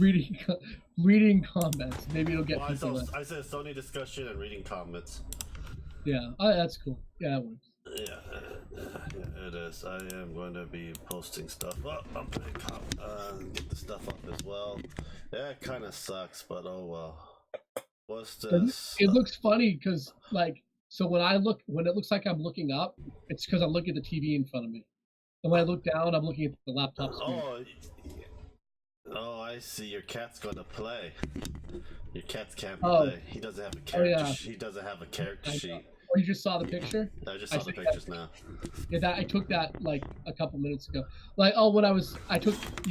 reading comments. Maybe it'll get people. I said Sony discussion and reading comments. Yeah, that's cool. Yeah, that works. Yeah, it is. I am going to be posting stuff up. I'm gonna get the stuff up as well. Yeah, it kind of sucks, but oh well. What's this? It looks funny because, like, so when it looks like I'm looking up, it's because I'm looking at the TV in front of me. And when I look down, I'm looking at the laptop screen. Oh, I see. Your cat's gonna play. Your cat can't play. He doesn't have a character. He doesn't have a character sheet. Oh, you just saw the picture? I just saw the pictures now. Yeah, I took that like a couple minutes ago. Like, you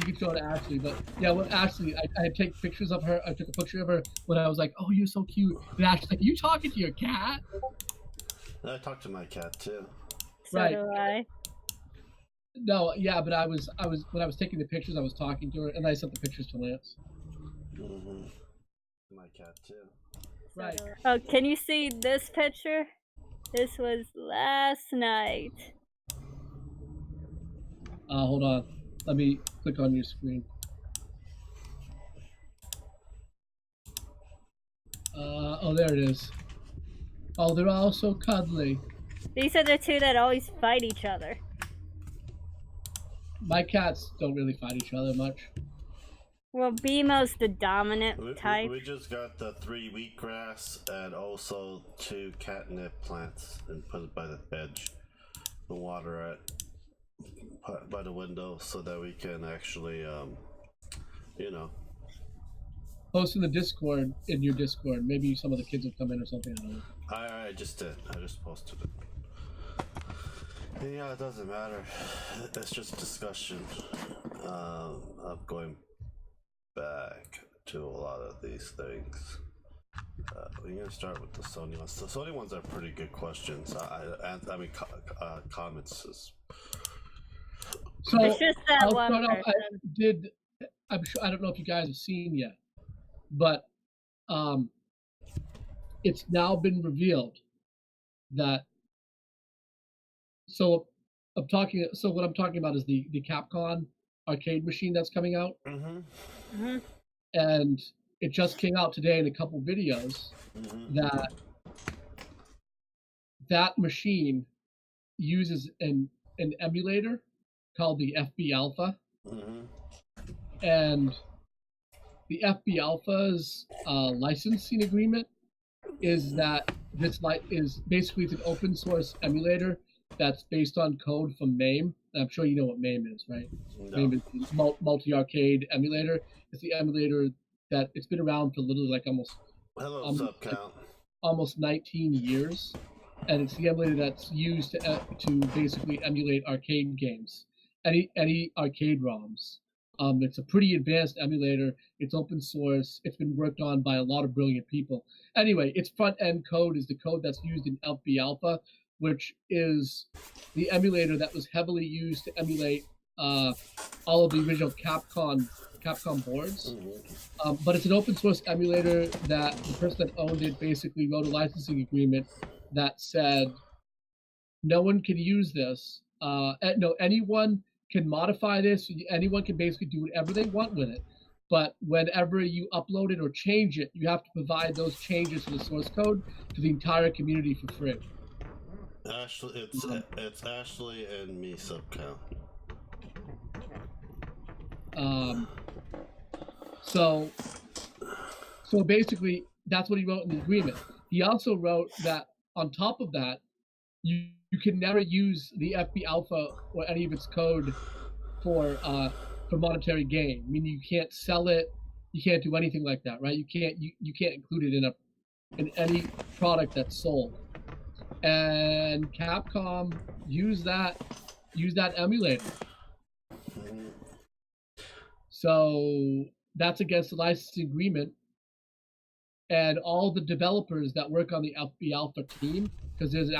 could show it to Ashley, but yeah, when Ashley, I take pictures of her. I took a picture of her when I was like, oh, you're so cute. And Ashley's like, are you talking to your cat? I talk to my cat too. So do I. No, yeah, but I was when I was taking the pictures, I was talking to her, and I sent the pictures to Lance. Mm-hmm. My cat too. Right. Oh, can you see this picture? This was last night. Hold on. Let me click on your screen. Oh, there it is. Oh, they're all so cuddly. These are the two that always fight each other. My cats don't really fight each other much. Well, BMO's the dominant type. We just got the 3 wheatgrass and also 2 catnip plants and put it by the edge. The water by the window so that we can actually, Post in the Discord, in your Discord. Maybe some of the kids will come in or something. I don't know. I just did. I just posted it. Yeah, it doesn't matter. It's just discussion of going back to a lot of these things. We're gonna start with the Sony ones. The Sony ones are pretty good questions. Comments is. So it's just that one person. I'm sure, I don't know if you guys have seen yet, but it's now been revealed that. So what I'm talking about is the Capcom arcade machine that's coming out. Mm-hmm. Mm-hmm. And it just came out today in a couple videos that machine uses an emulator called the FB Alpha. Mm-hmm. And the FB Alpha's licensing agreement is that is basically it's an open source emulator that's based on code from MAME. I'm sure you know what MAME is, right? No. MAME is multi-arcade emulator. It's the emulator that it's been around for literally like almost 19 years, and it's the emulator that's used to basically emulate arcade games, any arcade ROMs. It's a pretty advanced emulator. It's open source. It's been worked on by a lot of brilliant people. Anyway, its front end code is the code that's used in FB Alpha, which is the emulator that was heavily used to emulate all of the original Capcom boards. But it's an open source emulator that the person that owned it basically wrote a licensing agreement that said no one can use this. Anyone can modify this. Anyone can basically do whatever they want with it. But whenever you upload it or change it, you have to provide those changes to the source code to the entire community for free. Ashley, it's Ashley and me subcount. So basically, that's what he wrote in the agreement. He also wrote that on top of that, you can never use the FB Alpha or any of its code for monetary gain. I mean, you can't sell it, you can't do anything like that, right? You can't include it in any product that's sold. And Capcom used that emulator. So that's against the licensing agreement. And all the developers that work on the FB Alpha team, because there's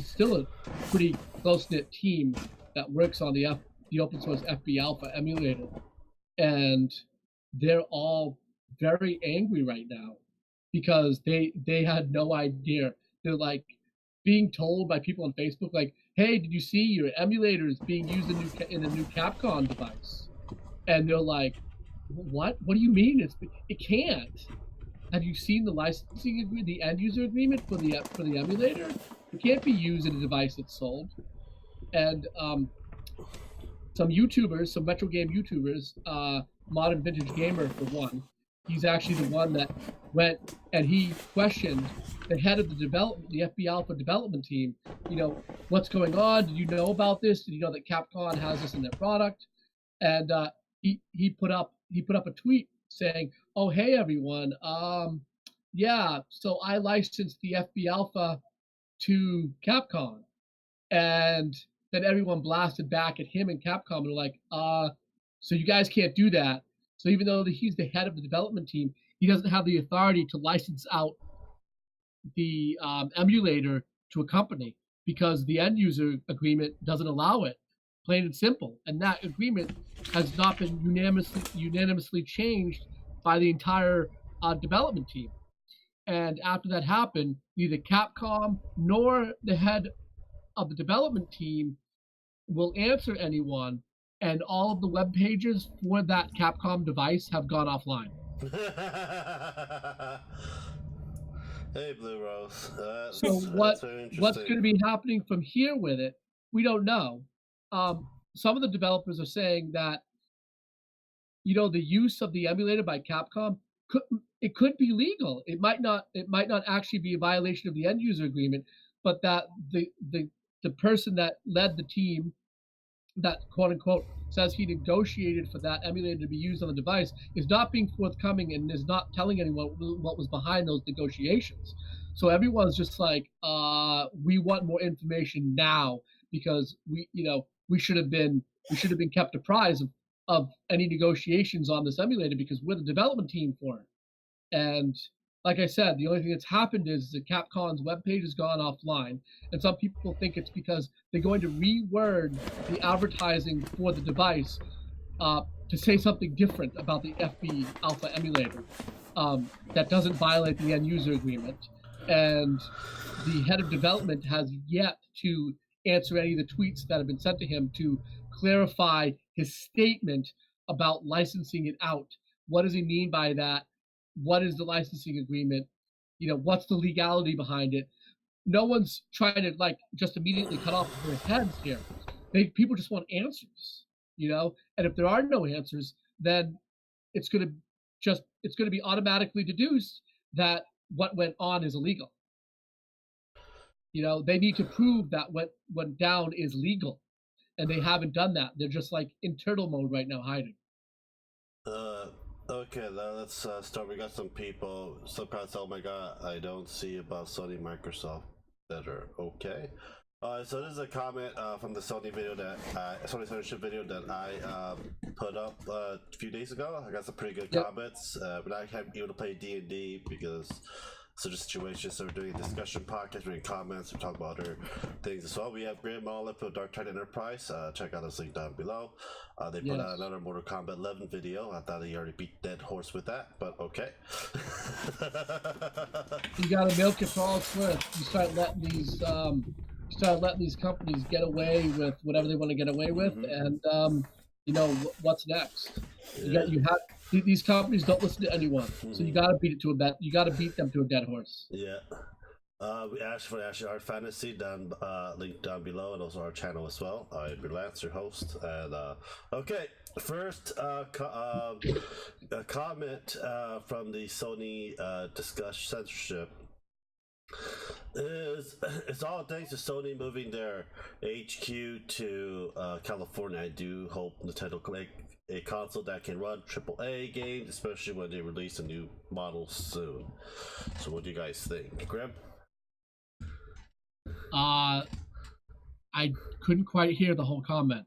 still a pretty close-knit team that works on the open source FB Alpha emulator, and they're all very angry right now because they had no idea. They're like being told by people on Facebook, like, "Hey, did you see your emulator is being used in a new Capcom device?" And they're like, what? What do you mean? It can't. Have you seen the licensing agreement, the end user agreement for the emulator? It can't be used in a device that's sold. And some YouTubers, some retro game YouTubers, Modern Vintage Gamer for one, he's actually the one that went and he questioned the head of the development, the FB Alpha development team. You know, what's going on? Did you know about this? Did you know that Capcom has this in their product? And he put up a tweet saying, "Oh, hey everyone, yeah, so I licensed the FB Alpha to Capcom," and then everyone blasted back at him and Capcom and were like, so you guys can't do that. So even though he's the head of the development team, he doesn't have the authority to license out the emulator to a company because the end user agreement doesn't allow it, plain and simple. And that agreement has not been unanimously changed by the entire development team. And after that happened, neither Capcom nor the head of the development team will answer anyone, and all of the web pages for that Capcom device have gone offline. Hey, Blue Rose. So what's going to be happening from here with it, we don't know. Some of the developers are saying that, you know, the use of the emulator by Capcom could be legal. It might not actually be a violation of the end user agreement, but that the person that led the team that quote unquote says he negotiated for that emulator to be used on the device is not being forthcoming and is not telling anyone what was behind those negotiations. So everyone's just like, we want more information now because we should have been kept apprised of any negotiations on this emulator because we're the development team for it. And like I said, the only thing that's happened is that Capcom's webpage has gone offline, and some people think it's because they're going to reword the advertising for the device to say something different about the FB Alpha emulator that doesn't violate the end user agreement. And the head of development has yet to answer any of the tweets that have been sent to him to clarify his statement about licensing it out. What does he mean by that? What is the licensing agreement? You know, what's the legality behind it? No one's trying to like just immediately cut off their heads here. People just want answers, you know. And if there are no answers, then it's going to be automatically deduced that what went on is illegal. You know, they need to prove that what went down is legal, and they haven't done that. They're just like in turtle mode right now, hiding. Okay, now let's start. We got some people. Some guys, oh my god, I don't see about Sony Microsoft better. Okay. So this is a comment from the Sony video that Sony ownership video that I put up a few days ago. I got some pretty good comments, but I haven't been able to play D&D because such a situation. So we're doing a discussion podcast, reading comments, we're talking about other things as well. We have Grand Monolith for Dark Tide Enterprise. Check out this link down below. They put out another Mortal Kombat 11 video. I thought he already beat Dead Horse with that, but okay. You gotta milk it for all it's worth. You start letting these companies get away with whatever they want to get away with, and you know what's next. You have these companies don't listen to anyone, so you gotta beat them to a dead horse. Yeah. We asked for Art Fantasy down link down below, and also our channel as well. I'm Lance, your host, and okay. First, a comment from the Sony discuss censorship. It's all thanks to Sony moving their HQ to California. I do hope Nintendo can make a console that can run AAA games, especially when they release a new model soon. So what do you guys think, Grim? I couldn't quite hear the whole comment.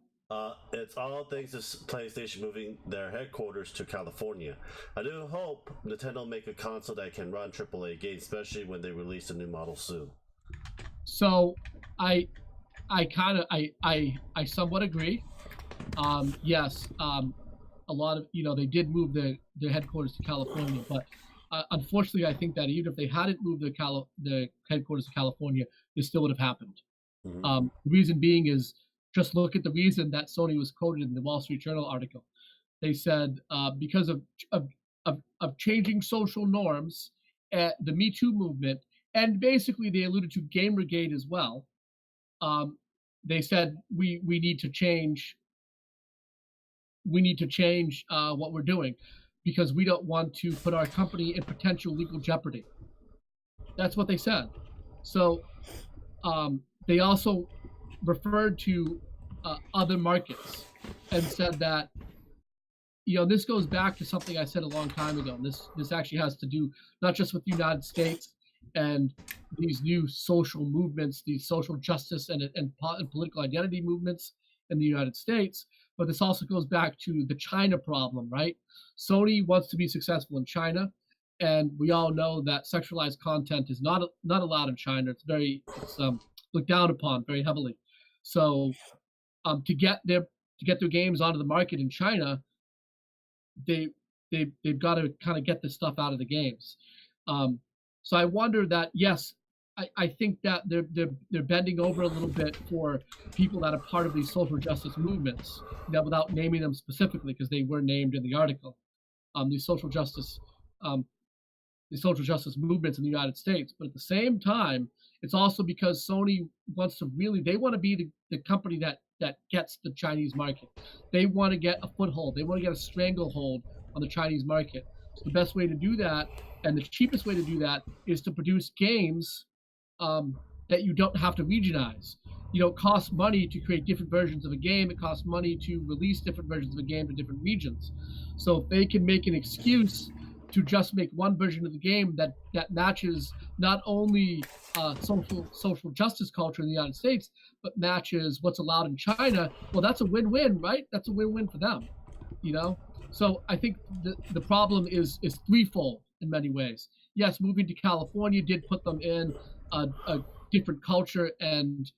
It's all thanks to PlayStation moving their headquarters to California. I do hope Nintendo make a console that can run AAA games, especially when they release a new model soon. So, I somewhat agree. Yes, a lot of they did move their headquarters to California, but unfortunately, I think that even if they hadn't moved the headquarters to California, this still would have happened. The reason being is just look at the reason that Sony was quoted in the Wall Street Journal article. They said because of changing social norms, the Me Too movement, and basically they alluded to Gamergate as well. They said we need to change. We need to change what we're doing because we don't want to put our company in potential legal jeopardy. That's what they said. So they also referred to other markets and said that, this goes back to something I said a long time ago. This actually has to do not just with the United States and these new social movements, these social justice and political identity movements in the United States, but this also goes back to the China problem, right? Sony wants to be successful in China, and we all know that sexualized content is not allowed in China. It's looked down upon very heavily. So to get their games onto the market in China, they've got to kind of get this stuff out of the games. So I wonder that, yes, I think that they're bending over a little bit for people that are part of these social justice movements, without naming them specifically because they were named in the article. These social justice movements in the United States, but at the same time, it's also because Sony wants to they want to be the company that gets the Chinese market. They want to get a foothold. They want to get a stranglehold on the Chinese market. So the best way to do that, and the cheapest way to do that, is to produce games that you don't have to regionize. It costs money to create different versions of a game. It costs money to release different versions of a game to different regions. So if they can make an excuse to just make one version of the game that matches not only social justice culture in the United States, but matches what's allowed in China, well, that's a win-win, right? That's a win-win for them, So I think the problem is threefold in many ways. Yes, moving to California did put them in a different culture and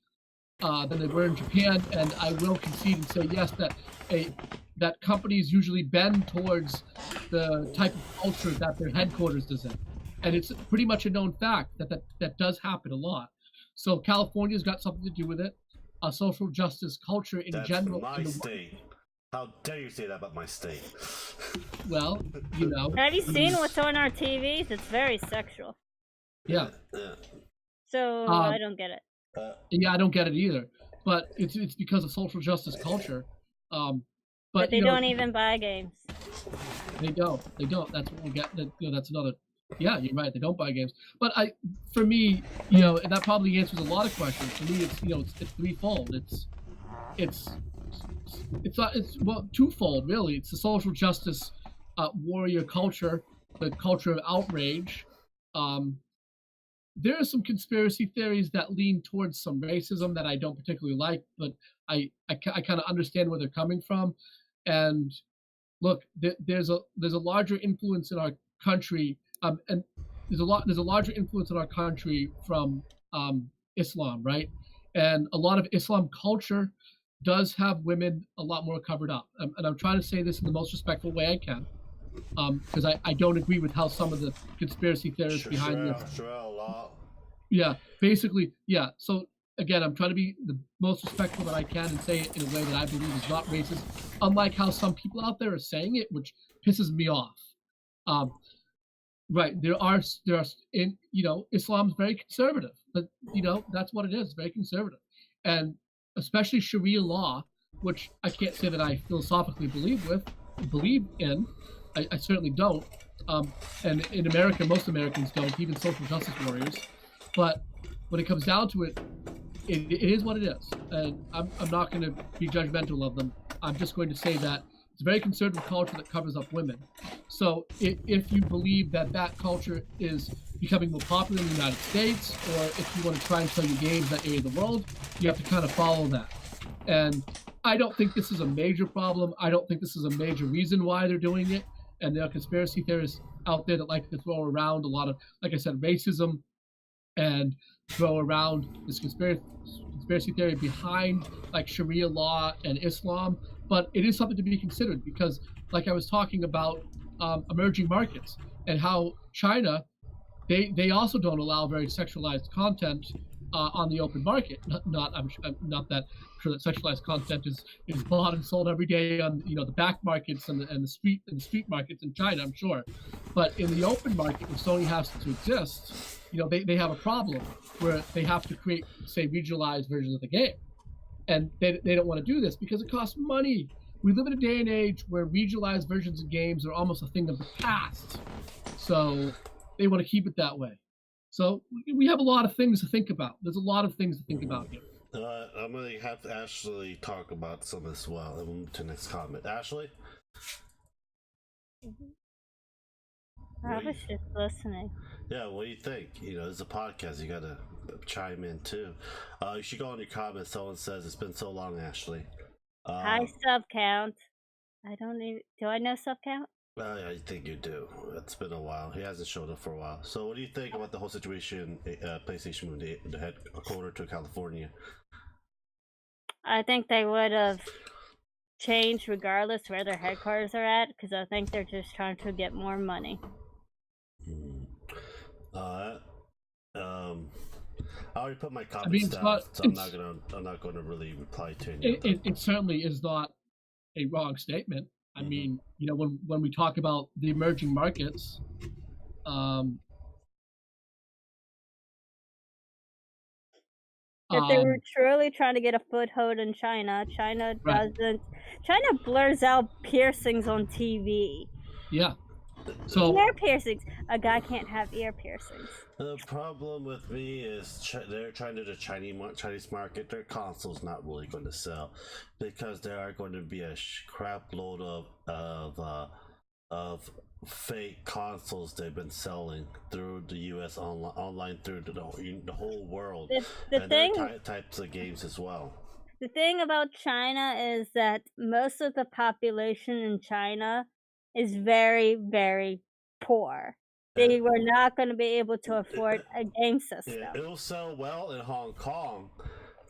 than they were in Japan, and I will concede and say yes that companies usually bend towards the type of culture that their headquarters is in, and it's pretty much a known fact that does happen a lot. So California's got something to do with it. Social justice culture in general. That's my state. How dare you say that about my state? Well, Have you seen what's on our TVs? It's very sexual. Yeah. So I don't get it. Yeah, I don't get it either. But it's because of social justice culture. But they don't even buy games. They don't. That's what we'll get. That's another. Yeah, you're right. They don't buy games. But for me, that probably answers a lot of questions. For me, it's threefold. It's twofold really. It's the social justice warrior culture, the culture of outrage. There are some conspiracy theories that lean towards some racism that I don't particularly like, but I kind of understand where they're coming from. And look, there's a larger influence in our country, and there's a larger influence in our country from Islam, right? And a lot of Islam culture does have women a lot more covered up. And I'm trying to say this in the most respectful way I can, because I don't agree with how some of the conspiracy theorists behind this. Yeah, basically, yeah. So again, I'm trying to be the most respectful that I can and say it in a way that I believe is not racist, unlike how some people out there are saying it, which pisses me off. Right, there are Islam's very conservative, but that's what it is, very conservative, and especially Sharia law, which I can't say that I philosophically believe in. I certainly don't. And in America, most Americans don't, even social justice warriors. But when it comes down to it, it is what it is. And I'm not going to be judgmental of them. I'm just going to say that it's a very conservative culture that covers up women. So if you believe that culture is becoming more popular in the United States, or if you want to try and sell your games in that area of the world, you have to kind of follow that. And I don't think this is a major problem. I don't think this is a major reason why they're doing it. And there are conspiracy theorists out there that like to throw around a lot of, like I said, racism, and throw around this conspiracy theory behind like Sharia law and Islam. But it is something to be considered because, like I was talking about, emerging markets and how China, they also don't allow very sexualized content on the open market. Not that sure that sexualized content is bought and sold every day on the back markets and the street markets in China, I'm sure. But in the open market, where Sony has to exist, they have a problem where they have to create, say, regionalized versions of the game, and they don't want to do this because it costs money. We live in a day and age where regionalized versions of games are almost a thing of the past, so they want to keep it that way. So we have a lot of things to think about. There's a lot of things to think about here. I'm going to have Ashley talk about some as well. And we'll move to the next comment. Ashley? I was just listening. Yeah, what do you think? It's a podcast. You got to chime in, too. You should go on your comments. Someone says, it's been so long, Ashley. Hi, sub count. I don't even... Do I know sub count? I think you do. It's been a while. He hasn't showed up for a while. So what do you think about the whole situation, PlayStation moved the headquarters to California? I think they would have changed regardless where their headquarters are at, because I think they're just trying to get more money. I already put my comments down, so I'm not gonna really reply to any of them. It certainly is not a wrong statement. I mean, when we talk about the emerging markets, if they were truly trying to get a foothold in China, China blurs out piercings on TV. Yeah. So ear piercings. A guy can't have ear piercings. The problem with me is they're trying to do the Chinese market. Their console's not really going to sell because there are going to be a crap load of fake consoles they've been selling through the U.S. online through the whole world. And types of games as well. The thing about China is that most of the population in China is very, very poor. They were not going to be able to afford a game system. It'll sell well in Hong Kong,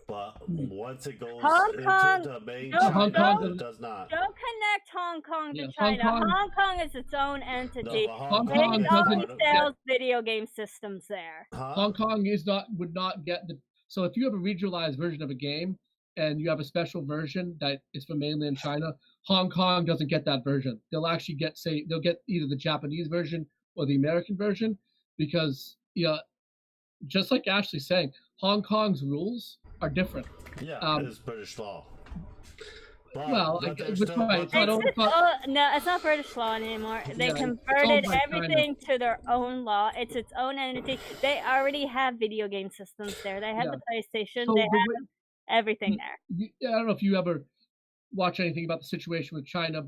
but once it goes into the main China, it does not. Don't connect Hong Kong to China. Hong Kong is its own entity. Hong Kong only sells video game systems there. Hong Kong would not get the. So if you have a regionalized version of a game and you have a special version that is from mainland China, Hong Kong doesn't get that version. They'll actually they'll get either the Japanese version or the American version, because just like Ashley's saying, Hong Kong's rules are different. Yeah, it is British law. No, it's not British law anymore. They converted everything to their own law. It's its own entity. They already have video game systems there. They have the PlayStation. So they have everything there. I don't know if you ever watch anything about the situation with China,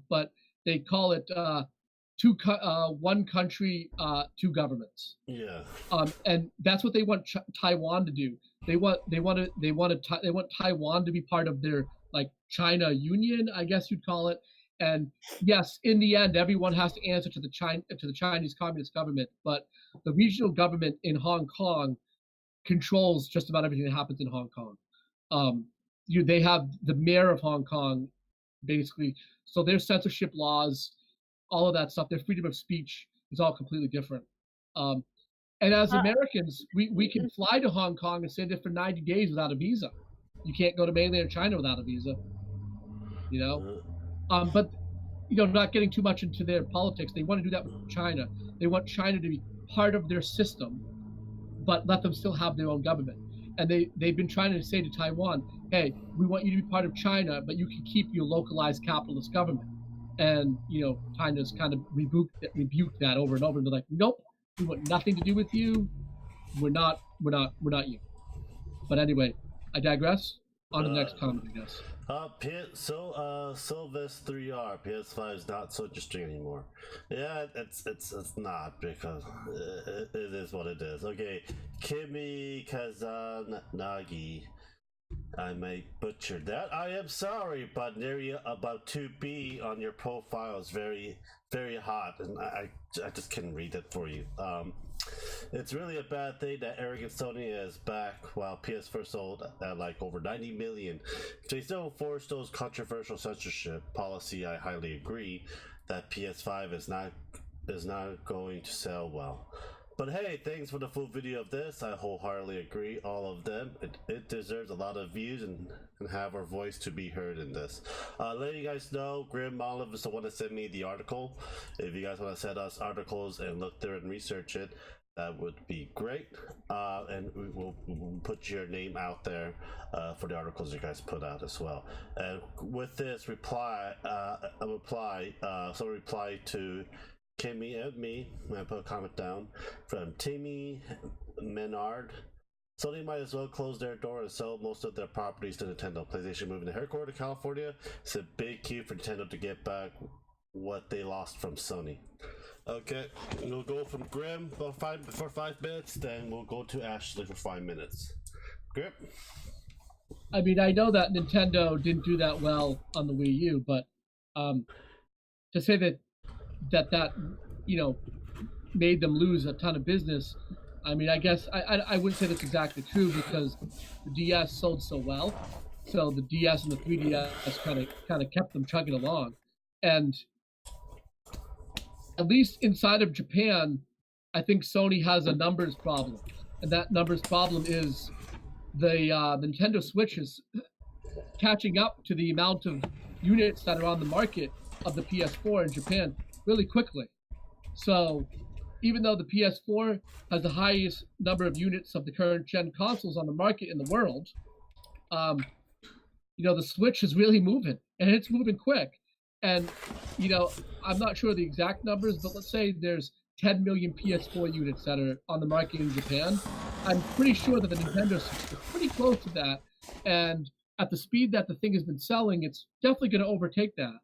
but they call it one country, two governments. Yeah. And that's what they want Taiwan to do. They want Taiwan to be part of their China Union, I guess you'd call it. And yes, in the end, everyone has to answer to the Chinese Communist government. But the regional government in Hong Kong controls just about everything that happens in Hong Kong. They have the mayor of Hong Kong, basically. So their censorship laws, all of that stuff, their freedom of speech is all completely different. And as Americans, we can fly to Hong Kong and stay there for 90 days without a visa. You can't go to mainland China without a visa. But not getting too much into their politics, they want to do that with China. They want China to be part of their system, but let them still have their own government. And they've been trying to say to Taiwan, hey, we want you to be part of China, but you can keep your localized capitalist government. And China's kind of rebuked that over and over. And they're like, nope, we want nothing to do with you. We're not you. But anyway, I digress. On to the next comment, I guess. Sylvester 3R, PS5 is not so interesting anymore. Yeah, it's not, because it is what it is. Okay, Kimi Kazanagi. I may butcher that. I am sorry, but an area about 2B on your profile is very, very hot, and I just can't read it for you. It's really a bad thing that arrogant Sony is back while PS4 sold at over 90 million. If they still enforce those controversial censorship policy, I highly agree that PS5 is not going to sell well. But hey, thanks for the full video of this. I wholeheartedly agree. All of them. It deserves a lot of views and have our voice to be heard in this. Letting you guys know, Grim Olive is the one that sent me the article. If you guys want to send us articles and look through and research it, that would be great. And we'll put your name out there for the articles you guys put out as well. And with this reply, so reply to Kimmy and me. I put a comment down from Timmy Menard. Sony might as well close their door and sell most of their properties to Nintendo. PlayStation moving their headquarters to California. It's a big cue for Nintendo to get back what they lost from Sony. Okay, we'll go from Grim for 5 minutes, then we'll go to Ashley for 5 minutes. Grim? I mean, I know that Nintendo didn't do that well on the Wii U, but to say that made them lose a ton of business, I mean, I guess I wouldn't say that's exactly true, because the DS sold so well, so the DS and the 3DS kind of kept them chugging along, and at least inside of Japan, I think Sony has a numbers problem, and that numbers problem is the Nintendo Switch is catching up to the amount of units that are on the market of the PS4 in Japan really quickly. So even though the PS4 has the highest number of units of the current gen consoles on the market in the world, the Switch is really moving, and it's moving quick. And I'm not sure the exact numbers, but let's say there's 10 million PS4 units that are on the market in Japan. I'm pretty sure that the Nintendo Switch is pretty close to that, and at the speed that the thing has been selling, it's definitely going to overtake that.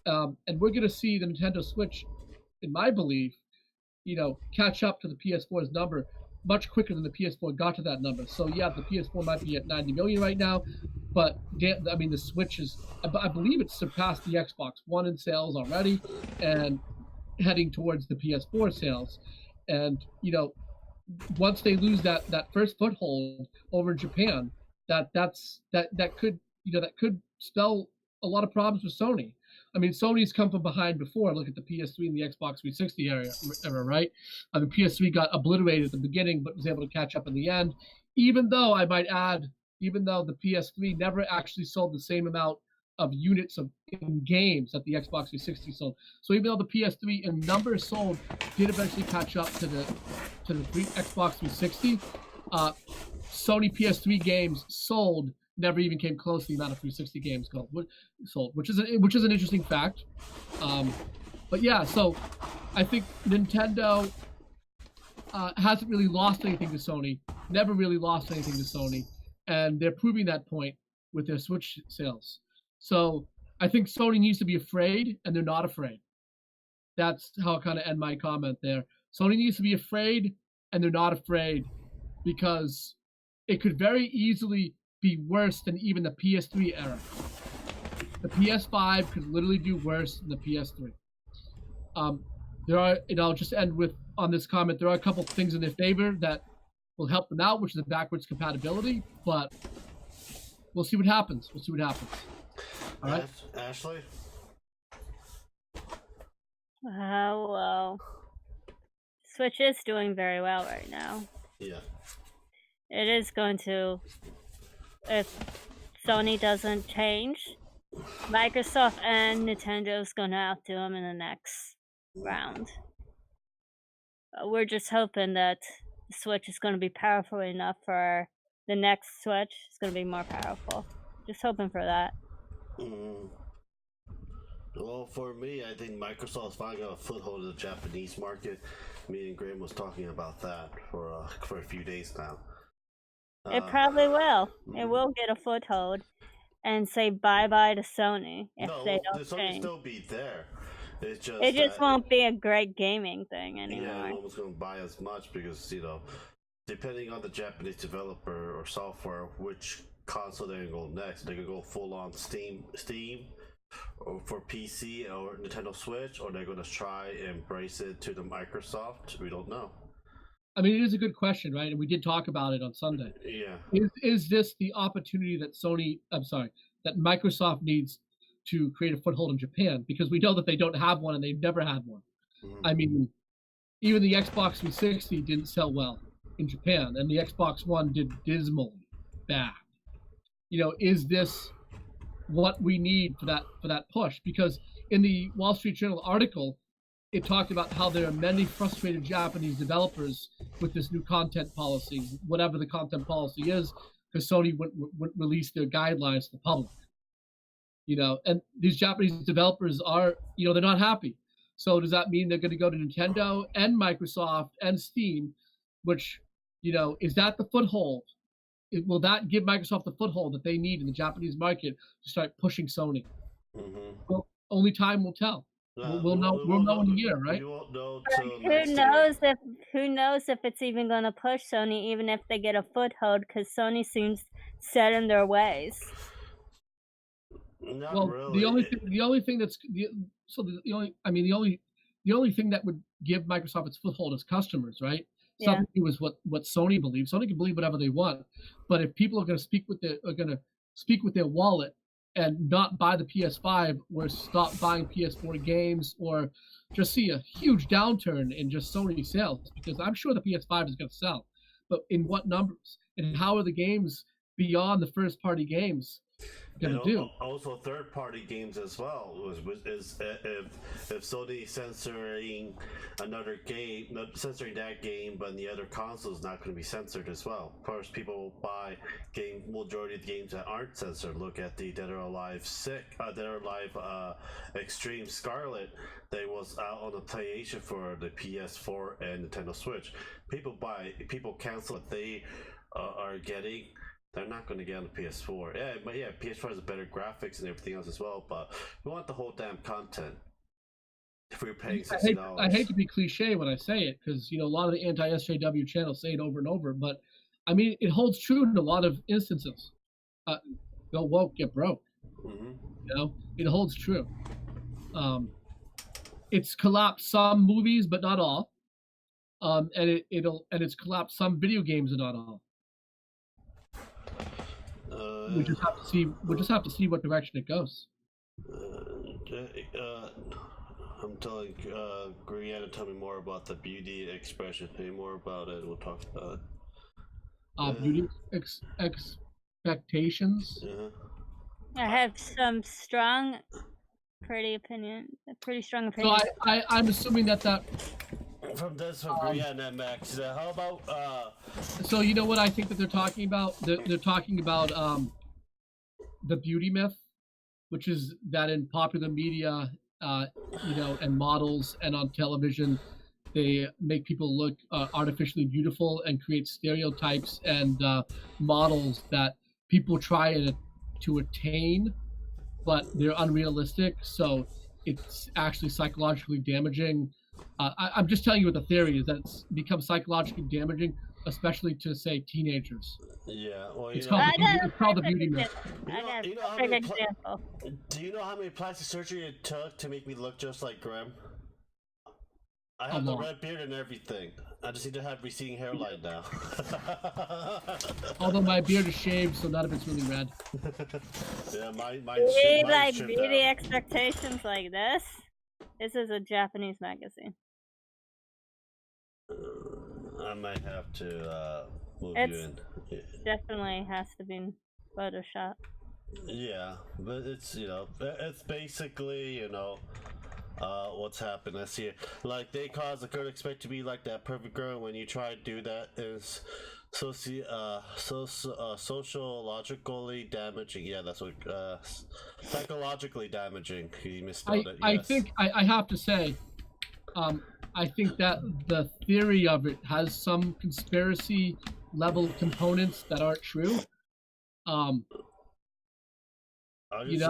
And we're going to see the Nintendo Switch, in my belief, catch up to the PS4's number much quicker than the PS4 got to that number. So yeah, the PS4 might be at 90 million right now, but I mean, the Switch is, I believe it's surpassed the Xbox One in sales already, and heading towards the PS4 sales. And once they lose that first foothold over Japan, that could spell a lot of problems for Sony. I mean, Sony's come from behind before. Look at the PS3 and the Xbox 360 era, right? I mean, PS3 got obliterated at the beginning, but was able to catch up in the end. Even though, I might add, the PS3 never actually sold the same amount of units in games that the Xbox 360 sold. So even though the PS3 in numbers sold did eventually catch up to the Xbox 360, Sony PS3 games sold never even came close to the amount of 360 games sold, which is an interesting fact. But yeah, so I think Nintendo hasn't really lost anything to Sony, never really lost anything to Sony, and they're proving that point with their Switch sales. So I think Sony needs to be afraid, and they're not afraid. That's how I kind of end my comment there. Sony needs to be afraid, and they're not afraid, because it could very easily be worse than even the PS3 era. The PS5 could literally do worse than the PS3. There are, and I'll just end with on this comment, there are a couple things in their favor that will help them out, which is the backwards compatibility, but we'll see what happens. All right? Ashley? Well, Switch is doing very well right now. Yeah. It is going to, if Sony doesn't change, Microsoft and Nintendo's going to outdo them in the next round. We're just hoping that the Switch is going to be powerful enough for the next Switch. It's going to be more powerful. Just hoping for that. Well, for me, I think Microsoft's finally got a foothold in the Japanese market. Me and Graham was talking about that for a few days now. It probably will. It will get a foothold and say bye-bye to Sony if they don't Sony change. Still be there. It just won't be a great gaming thing anymore. Yeah, no one's going to buy as much because, depending on the Japanese developer or software, which console they're going to go next. They're going to go full-on Steam or for PC or Nintendo Switch, or they're going to try and embrace it to the Microsoft. We don't know. I mean, it is a good question, right? And we did talk about it on Sunday. Yeah. Is this the opportunity that that Microsoft needs to create a foothold in Japan? Because we know that they don't have one and they've never had one. I mean, even the Xbox 360 didn't sell well in Japan, and the Xbox One did dismally bad. Is this what we need for that push? Because in the Wall Street Journal article, it talked about how there are many frustrated Japanese developers with this new content policy, whatever the content policy is, because Sony wouldn't release their guidelines to the public. And these Japanese developers are, they're not happy. So does that mean they're going to go to Nintendo and Microsoft and Steam, which, is that the foothold? Will that give Microsoft the foothold that they need in the Japanese market to start pushing Sony? Mm-hmm. Well, only time will tell. We'll know in a year, right? We won't know Who knows if it's even going to push Sony, even if they get a foothold, because Sony seems set in their ways. Not really. The only thing that would give Microsoft its foothold is customers, right? Yeah. Something to do with what Sony believes. Sony can believe whatever they want, but if people are going to speak with their wallet and not buy the PS5 or stop buying PS4 games or just see a huge downturn in just Sony sales, because I'm sure the PS5 is going to sell, but in what numbers and how are the games beyond the first party games going to do? Also third-party games as well. Is if Sony censoring another game, censoring that game, but the other console is not going to be censored as well. Of course, people buy majority of the games that aren't censored. Look at the Dead or Alive Extreme Scarlet that was out on the PlayStation for the PS4 and Nintendo Switch. People cancel what they are getting. They're not going to get on the PS4. Yeah, but yeah, PS4 has better graphics and everything else as well, but we want the whole damn content. If we were paying $60. I hate to be cliche when I say it, because a lot of the anti-SJW channels say it over and over, but I mean, it holds true in a lot of instances. Go woke, get broke. Mm-hmm. It holds true. It's collapsed some movies, but not all. And it's collapsed some video games, but not all. We just have to see. We'll just have to see what direction it goes. I'm telling Brianna, tell me more about the beauty expression. Tell me more about it. We'll talk about it. Beauty expectations. Uh-huh. I have some pretty strong opinion. So I'm assuming that. From Brianna and Max. How about So you know what I think that they're talking about? They're talking about the beauty myth, which is that in popular media, and models and on television, they make people look artificially beautiful and create stereotypes and models that people try to attain, but they're unrealistic. So it's actually psychologically damaging. I'm just telling you what the theory is, that it's become psychologically damaging, especially to, say, teenagers. Yeah, well, it's called the beauty myth. Do you know how many plastic surgery it took to make me look just like Grim? I have the red beard and everything. I just need to have receding hairline now. Although my beard is shaved, so none of it's really red. Yeah, mine like beauty expectations like this? This is a Japanese magazine. I might have to move you in. Definitely has to be Photoshop. Yeah, but it's it's basically what's happened. Let's see. Like, they cause the girl expect to be like that perfect girl. When you try to do that, is sociologically damaging. Yeah, that's what psychologically damaging. You misspelled it. I think I have to say, I think that the theory of it has some conspiracy level components that aren't true. I mean,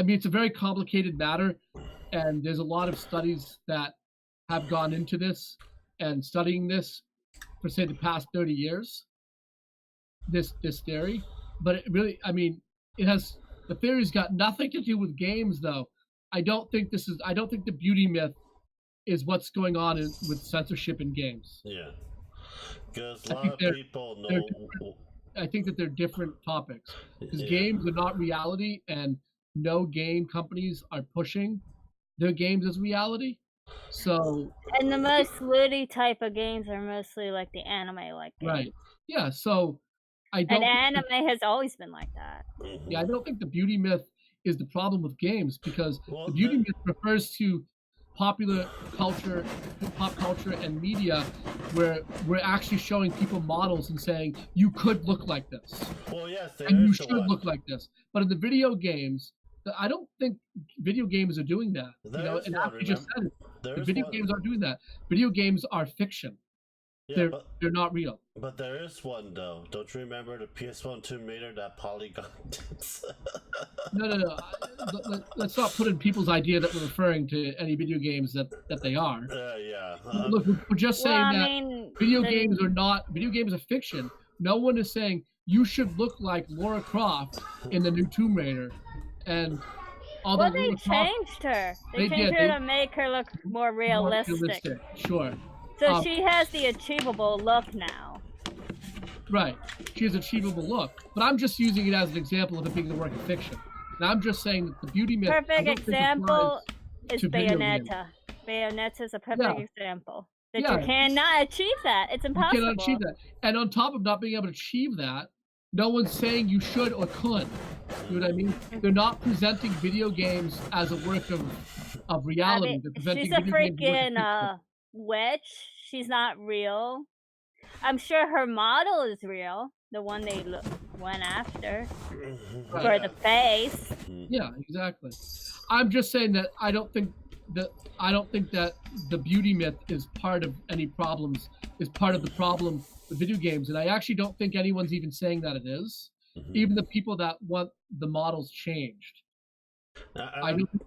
it's a very complicated matter, and there's a lot of studies that have gone into this and studying this for, say, the past 30 years, this theory. But it really, I mean, the theory's got nothing to do with games, though. I don't think the beauty myth is what's going on with censorship in games. Yeah, because a lot of people know. I think that they're different topics, because games are not reality, and no game companies are pushing their games as reality. So. And the most looty type of games are mostly like the anime-like games. Right. Yeah. So. And anime has always been like that. Yeah, I don't think the beauty myth is the problem with games because the beauty myth refers to popular culture, pop culture, and media where we're actually showing people models and saying you could look like this. Well, yes, and you should look like this. But in the video games, I don't think video games are doing that. And after you just said it, the video games aren't doing that. Video games are fiction. Yeah, they're not real. But there is one though. Don't you remember the PS1 Tomb Raider that polygon dance? No. Let's not put in people's idea that we're referring to any video games that they are. Yeah. Look, we're just saying video games are fiction. No one is saying you should look like Lara Croft in the new Tomb Raider. And although they changed her. They changed her to make her look more realistic. Sure. So she has the achievable look now. Right. She has achievable look. But I'm just using it as an example of it being the work of fiction. And I'm just saying that the beauty myth... Perfect example is Bayonetta. Bayonetta is a perfect example. That you cannot achieve that. It's impossible. You cannot achieve that. And on top of not being able to achieve that, no one's saying you should or could. You know what I mean? They're not presenting video games as a work of reality. They're presenting she's a freaking witch. She's not real. I'm sure her model is real. The one they went after for the face. Yeah, exactly. I'm just saying that I don't think that the beauty myth is part of any problems. Is part of the problem with video games, and I actually don't think anyone's even saying that it is. Even the people that want the models changed. I don't think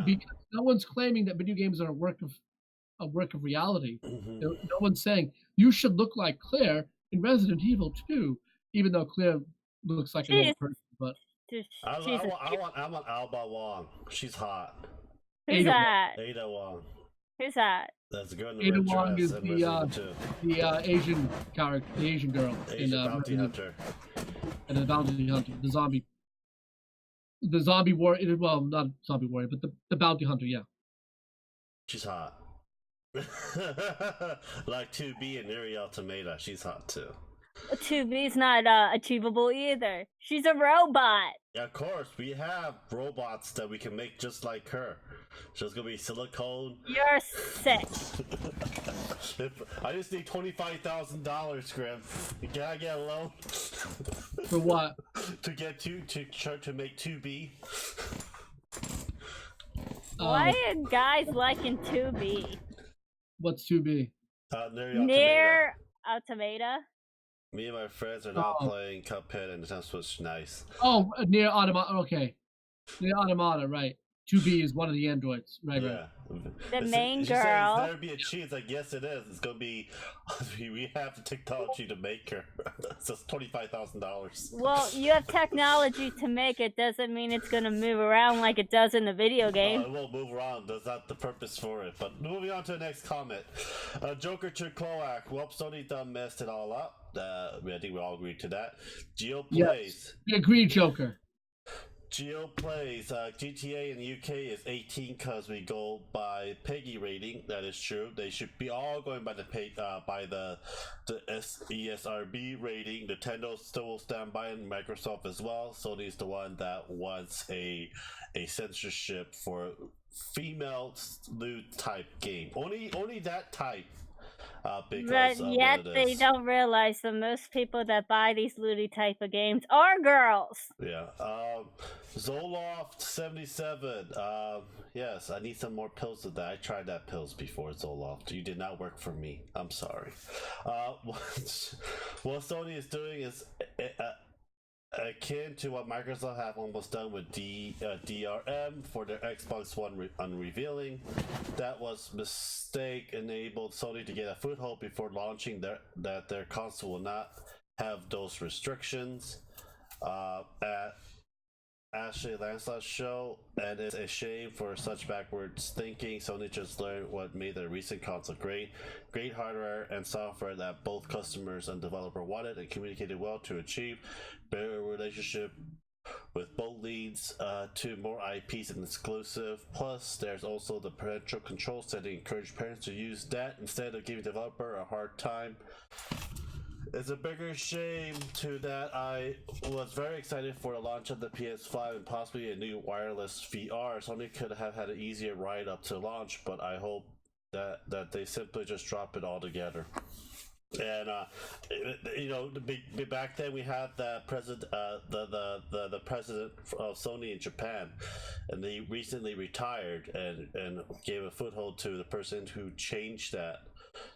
because no one's claiming that video games are a work of reality. No one's saying you should look like Claire in Resident Evil 2, even though Claire looks like an old person. But I want Alba Wong. She's hot. Who's that? Ada Wong. Who's that? That's the girl in the Ada red Wong dress is the Asian character, the Asian girl in Bounty Hunter. And the Bounty Hunter, the zombie warrior. Well, not zombie warrior, but the Bounty Hunter. Yeah, she's hot. Like 2B and Uriel Tomato, she's hot too. 2B's not achievable either. She's a robot. Yeah, of course, we have robots that we can make just like her. She's gonna be silicone. You're sick. I just need $25,000, Grim. Can I get a loan? For what? To make 2B. Why are guys liking 2B? What's 2B? Near Automata. Me and my friends are now playing Cuphead and it's Switch nice. Oh, Near Automata. Okay. Near Automata, right. 2B is one of the androids. Right. The main girl. There be a cheat. Like, yes, it is. It's gonna be. We have the technology to make her. So it's $25,000. Well, you have technology to make it. Doesn't mean it's gonna move around like it does in the video game. It won't move around. That's not the purpose for it. But moving on to the next comment. Joker to Cloak. Well, Sony done messed it all up. I think we all agree to that. Geo plays. Yes, we agree, Joker. Geo plays. GTA in the UK is 18 because we go by PEGI rating. That is true. They should be all going by the ESRB rating. Nintendo still will stand by, and Microsoft as well. Sony's the one that wants a censorship for female lewd type game. Only that type. But yet they don't realize that most people that buy these lewdy type of games are girls. Yeah. Zoloft 77. Yes, I need some more pills of that. I tried that pills before, Zoloft. You did not work for me. I'm sorry. What Sony is doing is akin to what Microsoft have almost done with DRM for their Xbox One unrevealing. That was mistake enabled Sony to get a foothold before launching that their console will not have those restrictions. At Ashley Lancelot show, and it's a shame for such backwards thinking. Sony just learned what made their recent console great hardware and software that both customers and developer wanted and communicated well to achieve better relationship with both leads to more IPs and exclusive. Plus, there's also the parental control setting. Encourage parents to use that instead of giving developer a hard time. It's a bigger shame to that I was very excited for the launch of the PS5 and possibly a new wireless VR. Sony could have had an easier ride up to launch, but I hope that they simply just drop it altogether. And back then we had the president, the president of Sony in Japan, and he recently retired and gave a foothold to the person who changed that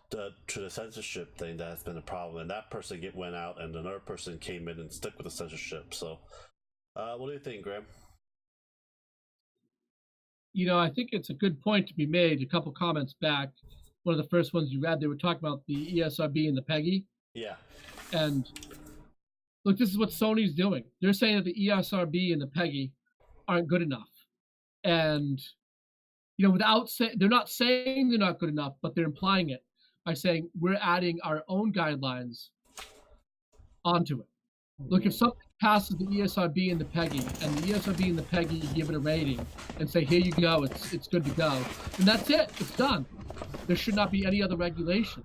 to the censorship thing. That has been a problem, and that person went out, and another person came in and stuck with the censorship. So, what do you think, Graham? I think it's a good point to be made. A couple comments back. One of the first ones you read, they were talking about the ESRB and the PEGI. Yeah. And look, this is what Sony's doing. They're saying that the ESRB and the PEGI aren't good enough. And, they're not saying they're not good enough, but they're implying it by saying we're adding our own guidelines onto it. Look, if something passes the ESRB and the PEGI, and the ESRB and the PEGI give it a rating and say, here you go, it's good to go, then that's it. It's done. There should not be any other regulation.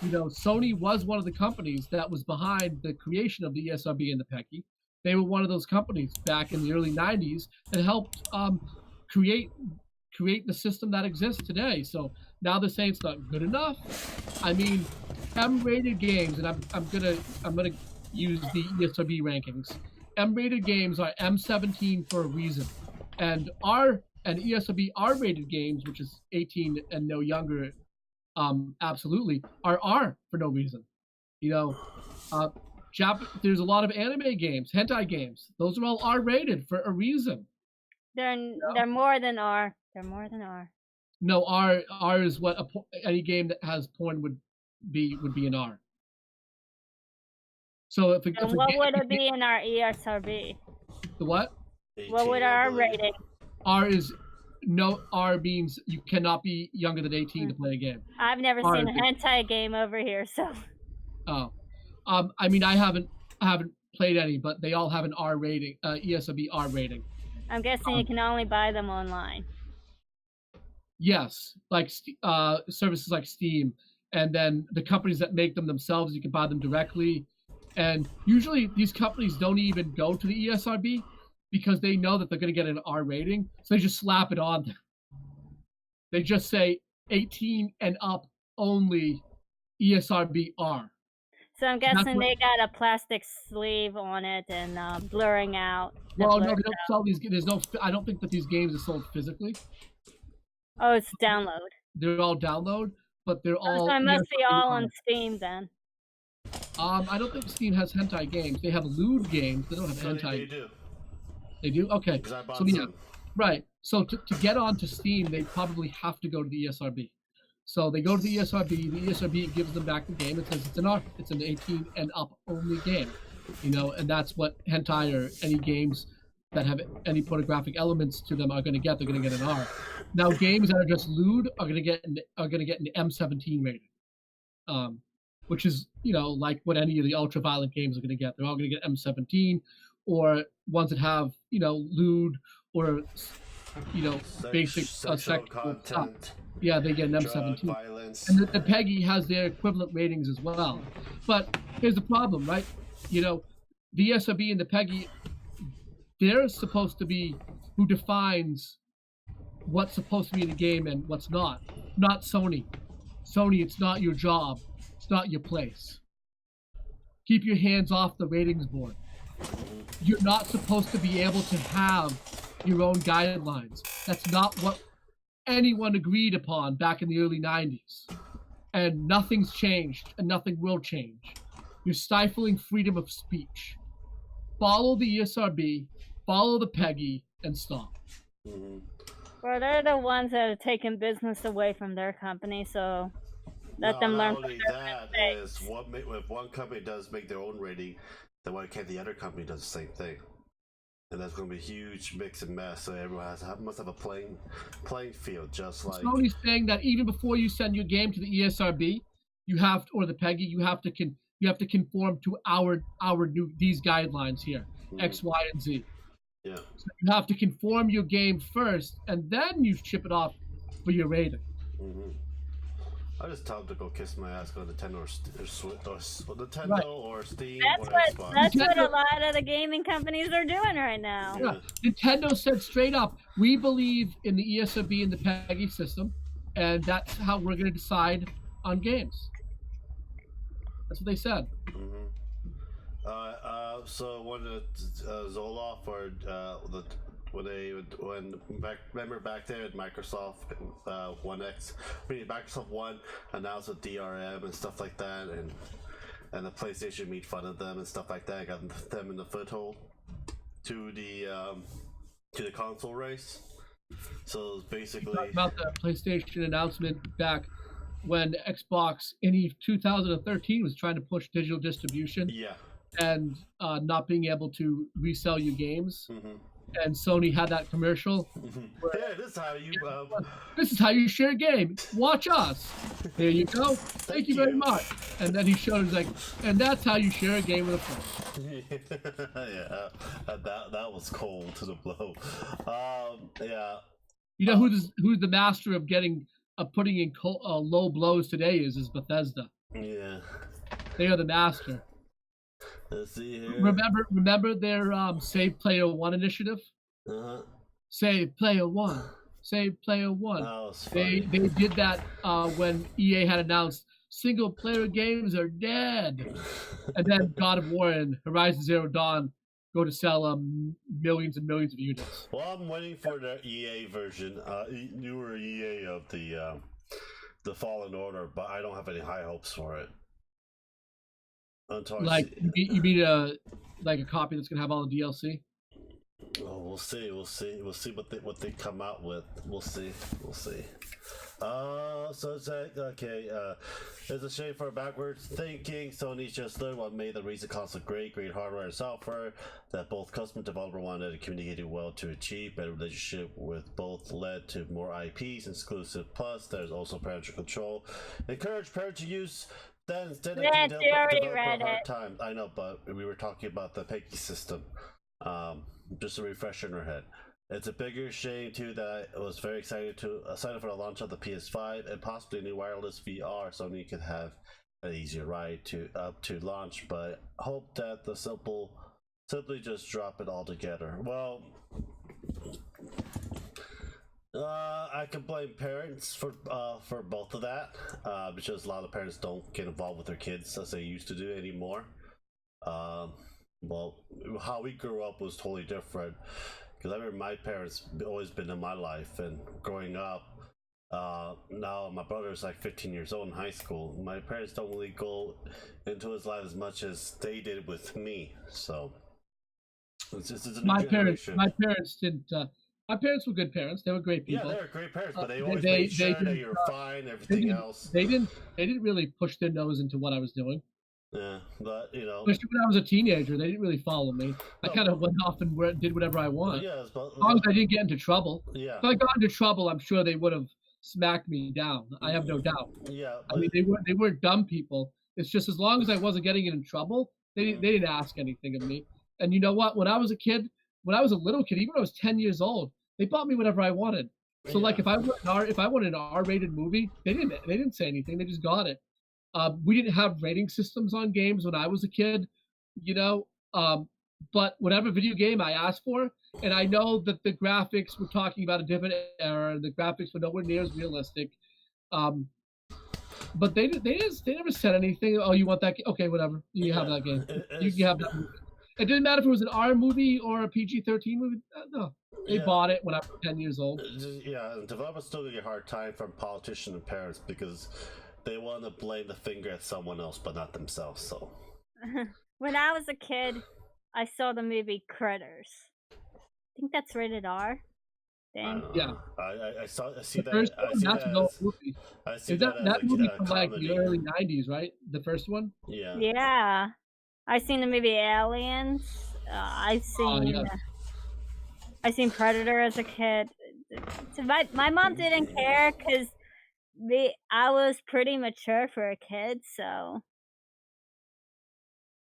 Sony was one of the companies that was behind the creation of the ESRB and the PEGI. They were one of those companies back in the early 90s that helped create the system that exists today. So now they're saying it's not good enough. I mean, M-rated games, and I'm gonna use the ESRB rankings. M-rated games are M17 for a reason, and ESRB R-rated games, which is 18 and no younger, absolutely, are R for no reason. There's a lot of anime games, hentai games. Those are all R-rated for a reason. They're more than R. They're more than R. No, R is what any game that has porn would be an R. So what would it be in our ESRB? The what? 18, what would our rating? R means you cannot be younger than 18 to play a game. I've never seen a hentai game over here, so. Oh, I mean, I haven't played any, but they all have an R rating, ESRB R rating. I'm guessing you can only buy them online. Yes, like services like Steam, and then the companies that make them themselves, you can buy them directly. And usually these companies don't even go to the ESRB because they know that they're going to get an R rating, so they just slap it on them. They just say 18 and up only, ESRB R. So I'm guessing they got a plastic sleeve on it and blurring out. Well, no, they don't sell these. I don't think that these games are sold physically. Oh, it's download. They're all download, but they're all. So it must be all on Steam then. I don't think Steam has hentai games. They have lewd games. They don't have hentai. They do. They do? Okay. Because I bought some. Yeah, right. So to get onto Steam, they probably have to go to the ESRB. So they go to the ESRB. The ESRB gives them back the game. It says it's an R. It's an 18 and up only game. And that's what hentai or any games that have any pornographic elements to them are going to get. They're going to get an R. Now games that are just lewd are going to get an M17 rating. Which is, like what any of the ultra-violent games are going to get. They're all going to get M17, or ones that have, lewd or, basic sexual content. Yeah, they get an M17. Violence. And the PEGI has their equivalent ratings as well. But here's the problem, right? The ESRB and the PEGI, they're supposed to be who defines what's supposed to be in the game and what's not Sony. Sony, it's not your job. It's not your place. Keep your hands off the ratings board. You're not supposed to be able to have your own guidelines. That's not what anyone agreed upon back in the early 90s. And nothing's changed, and nothing will change. You're stifling freedom of speech. Follow the ESRB, follow the PEGI, and stop. Well, they're the ones that have taken business away from their company, so let them learn from their mistakes. If one company does make their own rating, then why can't the other company do the same thing? And that's going to be a huge mix and mess. So everyone must have a playing field, just like. Sony's saying that even before you send your game to the ESRB, or the PEGI, you have to conform to these guidelines here, X, Y, and Z. Yeah. So you have to conform your game first, and then you ship it off for your rating. Mm-hmm. I just tell them to go kiss my ass, go to Nintendo or Nintendo Right. or Steam That's or what Xbox. that's what a lot of the gaming companies are doing right now. Yeah. Nintendo said straight up, we believe in the ESRB and the PEGI system, and that's how we're going to decide on games. That's what they said. Mm-hmm. So when Zoloft or remember back there at Microsoft Microsoft One announced with DRM and stuff like that, and the PlayStation made fun of them and stuff like that, got them in the foothold to the console race. So basically about the PlayStation announcement back when Xbox in 2013 was trying to push digital distribution. Yeah. And not being able to resell your games. Mm-hmm. And Sony had that commercial. Mm-hmm. Yeah, this is how you. This is how you share a game. Watch us. There you go. Thank you very much. And then he showed us like, and that's how you share a game with a friend. Yeah, that was cold to the blow. Yeah. You know who's the master of putting in low blows today is Bethesda. Yeah. They are the master. Let's see here. Remember their Save Player One initiative? Uh-huh. Save Player One. Save Player One. They did that when EA had announced single player games are dead, and then God of War and Horizon Zero Dawn go to sell millions and millions of units. Well, I'm waiting for the EA version, newer EA of the Fallen Order, but I don't have any high hopes for it. Like you mean a copy that's gonna have all the DLC? Oh, we'll see what they come out with. We'll see. So it's like, okay, it's a shame for backwards thinking. Sony just learned what made the recent console great hardware and software that both customer developer wanted and communicated well to achieve. Better relationship with both led to more IPs, exclusive. Plus, there's also parental control. Encourage parents to use. Then instead of you already read it. Time. I know, but we were talking about the PEGI system. Just a refresher in our head. It's a bigger shame too that I was very excited for the launch of the PS5 and possibly new wireless VR, so you could have an easier ride to launch. But hope that the simply just drop it all together. Well. I can blame parents for both of that, because a lot of parents don't get involved with their kids as they used to do anymore. Well, how we grew up was totally different, because I remember my parents always been in my life, and growing up, now my brother's like 15 years old in high school. My parents don't really go into his life as much as they did with me, so it's just a new generation. My parents didn't. My parents were good parents. They were great people. Yeah, they were great parents, but they always made sure that you were fine, everything else. They didn't really push their nose into what I was doing. Yeah, but especially when I was a teenager, they didn't really follow me. I kind of went off and did whatever I want. Yeah, as long as I didn't get into trouble. Yeah. If I got into trouble, I'm sure they would have smacked me down. I have no doubt. Yeah. I mean, they weren't dumb people. It's just as long as I wasn't getting in trouble, they didn't ask anything of me. And you know what? When I was a little kid, even when I was 10 years old, they bought me whatever I wanted. So like if I wanted an R-rated movie, they didn't say anything. They just got it. We didn't have rating systems on games when I was a kid, but whatever video game I asked for, and I know that the graphics were talking about a different era, the graphics were nowhere near as realistic. But they never said anything. Oh, you want that? Okay, whatever. You have that game. You can have that movie. It didn't matter if it was an R movie or a PG-13 movie. No, they bought it when I was 10 years old. Yeah, and developers still get a hard time from politicians and parents because they want to blame the finger at someone else, but not themselves. So, when I was a kid, I saw the movie Critters. I think that's rated R. Dang. Yeah. I see that. First I see that's that. No movie. I see that movie from like the early 90s, right? The first one. Yeah. Yeah. I've seen the movie Aliens. I've seen Predator as a kid. So my mom didn't care because I was pretty mature for a kid, so.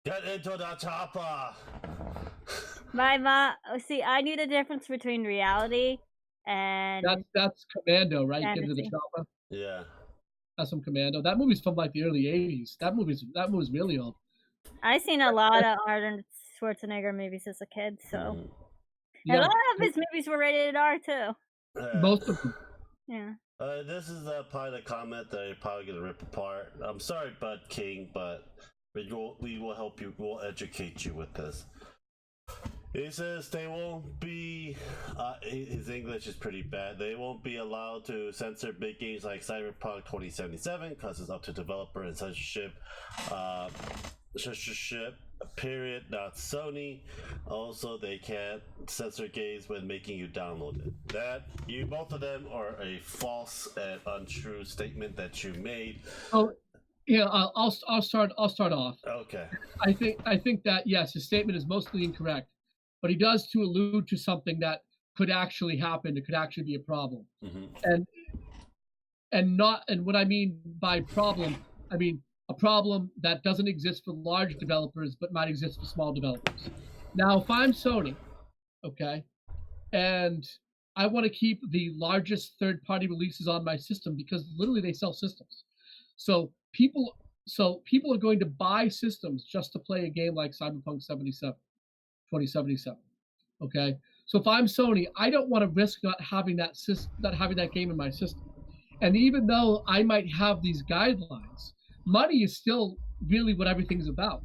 Get into the chopper. My mom. See, I knew the difference between reality and that's Commando, right? Get into the fantasy. chopper. Yeah. That's from Commando. That movie's from like the early '80s. That movie's really old. I've seen a lot of Arnold Schwarzenegger movies as a kid, so Yeah. a lot of his movies were rated R too. Most of them. Yeah. This is probably the comment that you're probably gonna rip apart. I'm sorry, Bud King, but we will help you. We'll educate you with this. He says they won't be. His English is pretty bad. They won't be allowed to censor big games like Cyberpunk 2077 because it's up to developer and censorship. Censorship. Period. Not Sony. Also, they can't censor games when making you download it. That you both of them are a false and untrue statement that you made. Oh, yeah. I'll start off. Okay. I think that yes, his statement is mostly incorrect, but he does to allude to something that could actually happen. It could actually be a problem, and what I mean by problem, I mean a problem that doesn't exist for large developers but might exist for small developers. Now, if I'm Sony, okay, and I want to keep the largest third-party releases on my system because literally they sell systems. So people are going to buy systems just to play a game like Cyberpunk 2077. Okay, so if I'm Sony, I don't want to risk not having that game in my system. And even though I might have these guidelines, money is still really what everything's about.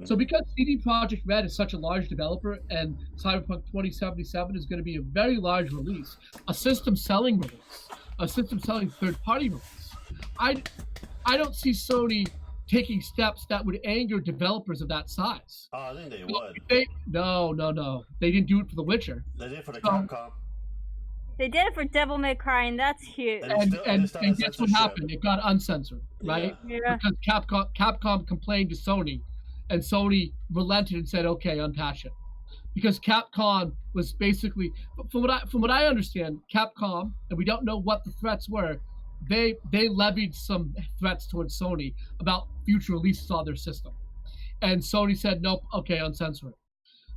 So because CD Projekt Red is such a large developer and Cyberpunk 2077 is going to be a very large release, a system selling third-party release, I don't see Sony taking steps that would anger developers of that size. Oh, I think they would. No. They didn't do it for The Witcher. They did it for the Capcom. They did it for Devil May Cry, and that's huge. And guess what happened? It got uncensored, right? Yeah. Because Capcom complained to Sony, and Sony relented and said, "Okay, unpatch it." Because Capcom was basically, from what I understand, Capcom, and we don't know what the threats were, they levied some threats towards Sony about future releases on their system, and Sony said, "Nope, okay, uncensor it."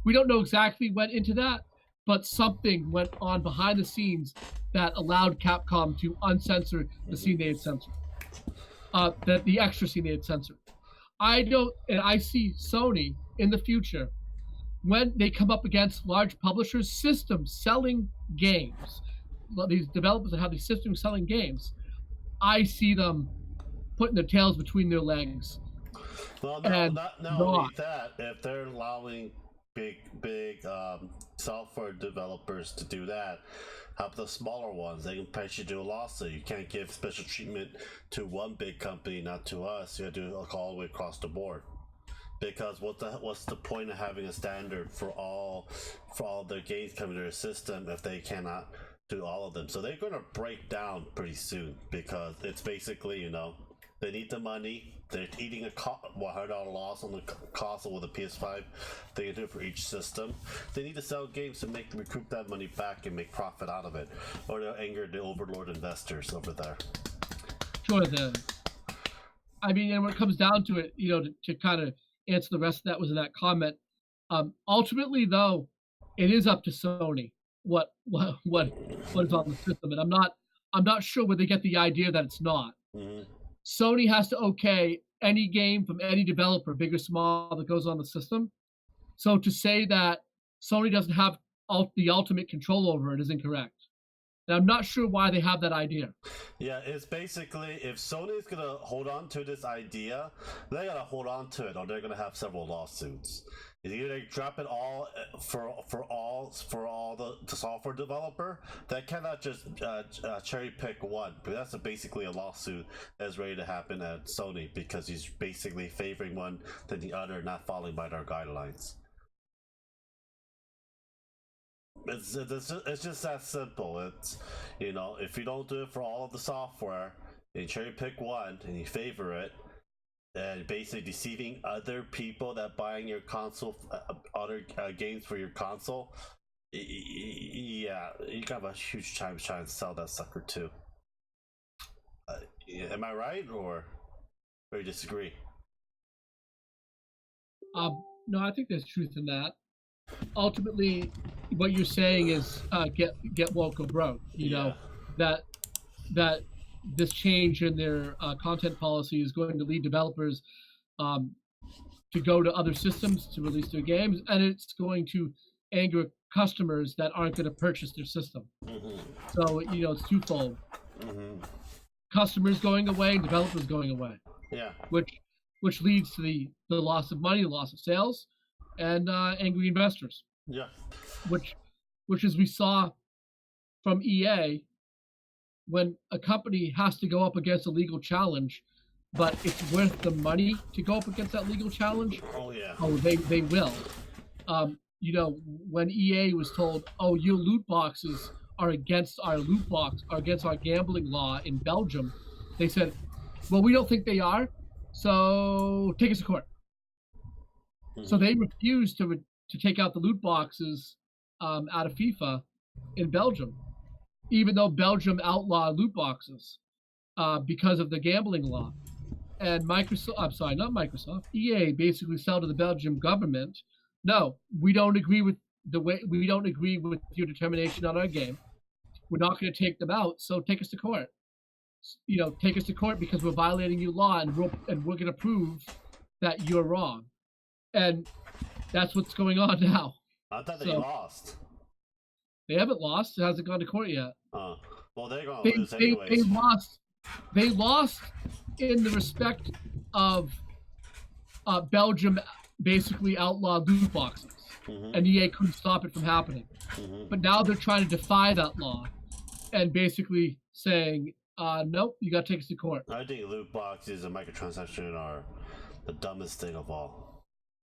We don't know exactly what went into that, but something went on behind the scenes that allowed Capcom to uncensor the scene they had censored, the extra scene they had censored. I see Sony in the future when they come up against large publishers, systems selling games, these developers that have these systems selling games, I see them putting their tails between their legs. Well, not only that, if they're allowing big software developers to do that, how about the smaller ones? They can potentially do a lawsuit. You can't give special treatment to one big company, not to us. You have to do it all the way across the board. Because what's the point of having a standard for all their games coming to their system if they cannot do all of them? So they're going to break down pretty soon because it's basically, they need the money. They're eating a $100 loss on the console with a PS5. They can do it for each system. They need to sell games to recoup that money back and make profit out of it, or they'll anger the overlord investors over there. Sure. And when it comes down to it, to kind of answer the rest of that was in that comment. Ultimately, though, it is up to Sony what is on the system, and I'm not sure where they get the idea that it's not. Mm-hmm. Sony has to okay any game from any developer, big or small, that goes on the system. So to say that Sony doesn't have the ultimate control over it is incorrect. And I'm not sure why they have that idea. Yeah, it's basically, if Sony's going to hold on to this idea, they got to hold on to it or they're going to have several lawsuits. Either they drop it all for all the software developer. That cannot just cherry pick one, but that's basically a lawsuit that's ready to happen at Sony because he's basically favoring one than the other, not following by their guidelines. It's just that simple. It's if you don't do it for all of the software, and you cherry pick one and you favor it, and basically deceiving other people that buying your console, other games for your console. Yeah, you got a huge time trying to sell that sucker too. Am I right, or you disagree? No, I think there's truth in that. ultimately, what you're saying is get woke or broke. You know that this change in their content policy is going to lead developers to go to other systems to release their games, and it's going to anger customers that aren't going to purchase their system. So it's twofold: customers going away, and developers going away. Yeah. Which leads to the loss of money, the loss of sales, and angry investors. Yeah. Which as we saw from EA, when a company has to go up against a legal challenge, but it's worth the money to go up against that legal challenge. Oh yeah. Oh, they will. When EA was told, "Oh, your loot boxes are against our gambling law in Belgium," they said, "Well, we don't think they are, so take us to court." So they refused to take out the loot boxes out of FIFA in Belgium, even though Belgium outlawed loot boxes because of the gambling law. And EA basically said to the Belgian government, "No, we don't agree with your determination on our game. We're not going to take them out, so take us to court. Take us to court because we're violating your law, and we're going to prove that you're wrong." And that's what's going on now. I thought they lost. They haven't lost. It hasn't gone to court yet. Well, they're going to lose anyways. They lost in the respect of Belgium basically outlawed loot boxes, and EA couldn't stop it from happening. But now they're trying to defy that law and basically saying, "Nope, you got to take us to court." I think loot boxes and microtransaction are the dumbest thing of all.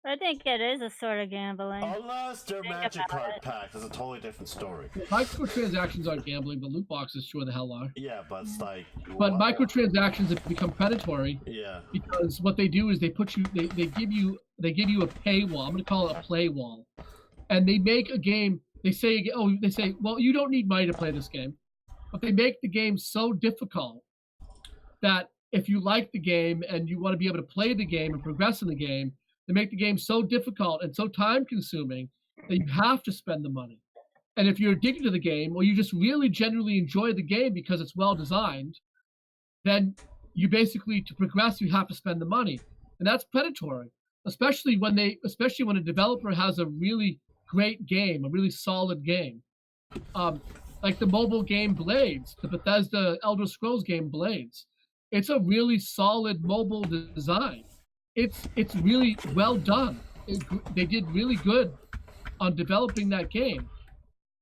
I think it is a sort of gambling. Unless they're magic card packs, that's a totally different story. Microtransactions aren't gambling, but loot boxes sure the hell are. Yeah, but it's like... But microtransactions have become predatory. Yeah. Because what they do is they give you a paywall. I'm going to call it a play wall. And they make a game, they say, well, you don't need money to play this game. But they make the game so difficult that if you like the game and you want to be able to play the game and progress in the game, they make the game so difficult and so time-consuming that you have to spend the money. And if you're addicted to the game, or you just really genuinely enjoy the game because it's well-designed, then you basically, to progress, you have to spend the money. And that's predatory, especially when a developer has a really great game, a really solid game. Like the mobile game Blades, the Bethesda Elder Scrolls game Blades. It's a really solid mobile design. It's really well done. They did really good on developing that game.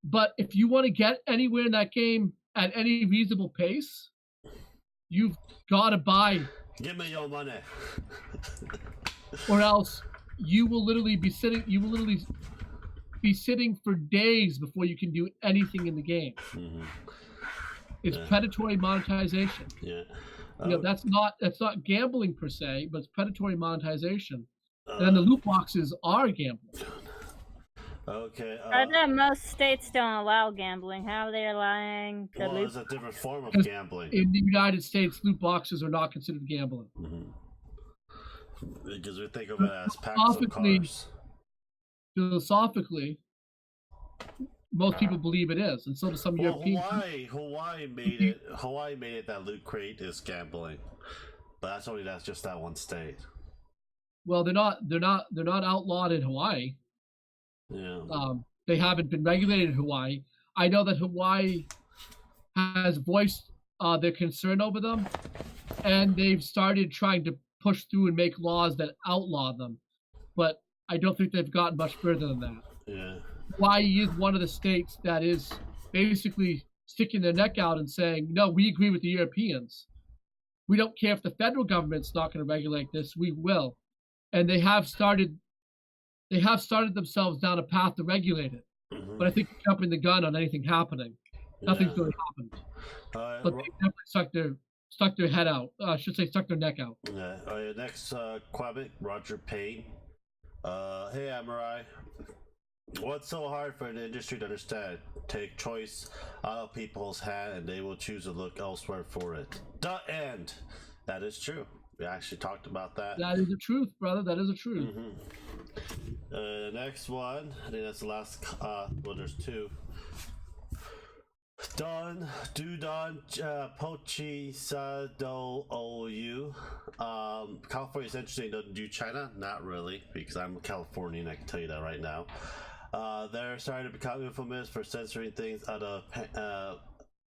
But if you want to get anywhere in that game at any reasonable pace, you've got to buy. Give me your money. Or else you will literally be sitting for days before you can do anything in the game. It's predatory monetization. Yeah. That's not gambling per se, but it's predatory monetization. And then the loot boxes are gambling. Okay. I know most states don't allow gambling. How are they allowing the loot? It's a different form of gambling. In the United States, loot boxes are not considered gambling. Because we think of it as packs of cars. Philosophically, most people believe it is, and so do some European. Hawaii made it that Loot Crate is gambling, but that's just that one state. Well, they're not outlawed in Hawaii. Yeah. They haven't been regulated in Hawaii. I know that Hawaii has voiced their concern over them, and they've started trying to push through and make laws that outlaw them, but I don't think they've gotten much further than that. Yeah. Hawaii is one of the states that is basically sticking their neck out and saying, "No, we agree with the Europeans. We don't care if the federal government's not going to regulate this. We will." And they have started themselves down a path to regulate it. But I think they're jumping the gun on anything happening. Nothing's really happened. But they definitely stuck their head out. I should say stuck their neck out. Yeah. Next, Quabbit, Roger Payne. Hey, Amariah. What's so hard for the industry to understand? Take choice out of people's hand and they will choose to look elsewhere for it. The end. That is true. We actually talked about that. That is the truth, brother. That is the truth. The next one, I think that's the last. Well, there's two. Pochi Sado OU. California is interesting. Doesn't do China? Not really, because I'm a Californian. I can tell you that right now. They're starting to become infamous for censoring things out of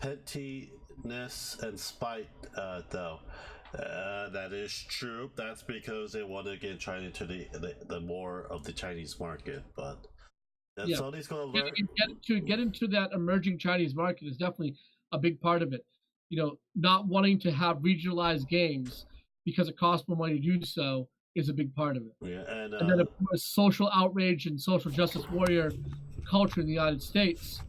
pettiness and spite, though. That is true. That's because they want to get China into the more of the Chinese market, but. Yeah. Sony's going to learn. Get into that emerging Chinese market is definitely a big part of it. Not wanting to have regionalized games because it costs more money to do so is a big part of it. Yeah, and then of course, social outrage and social justice warrior culture in the United States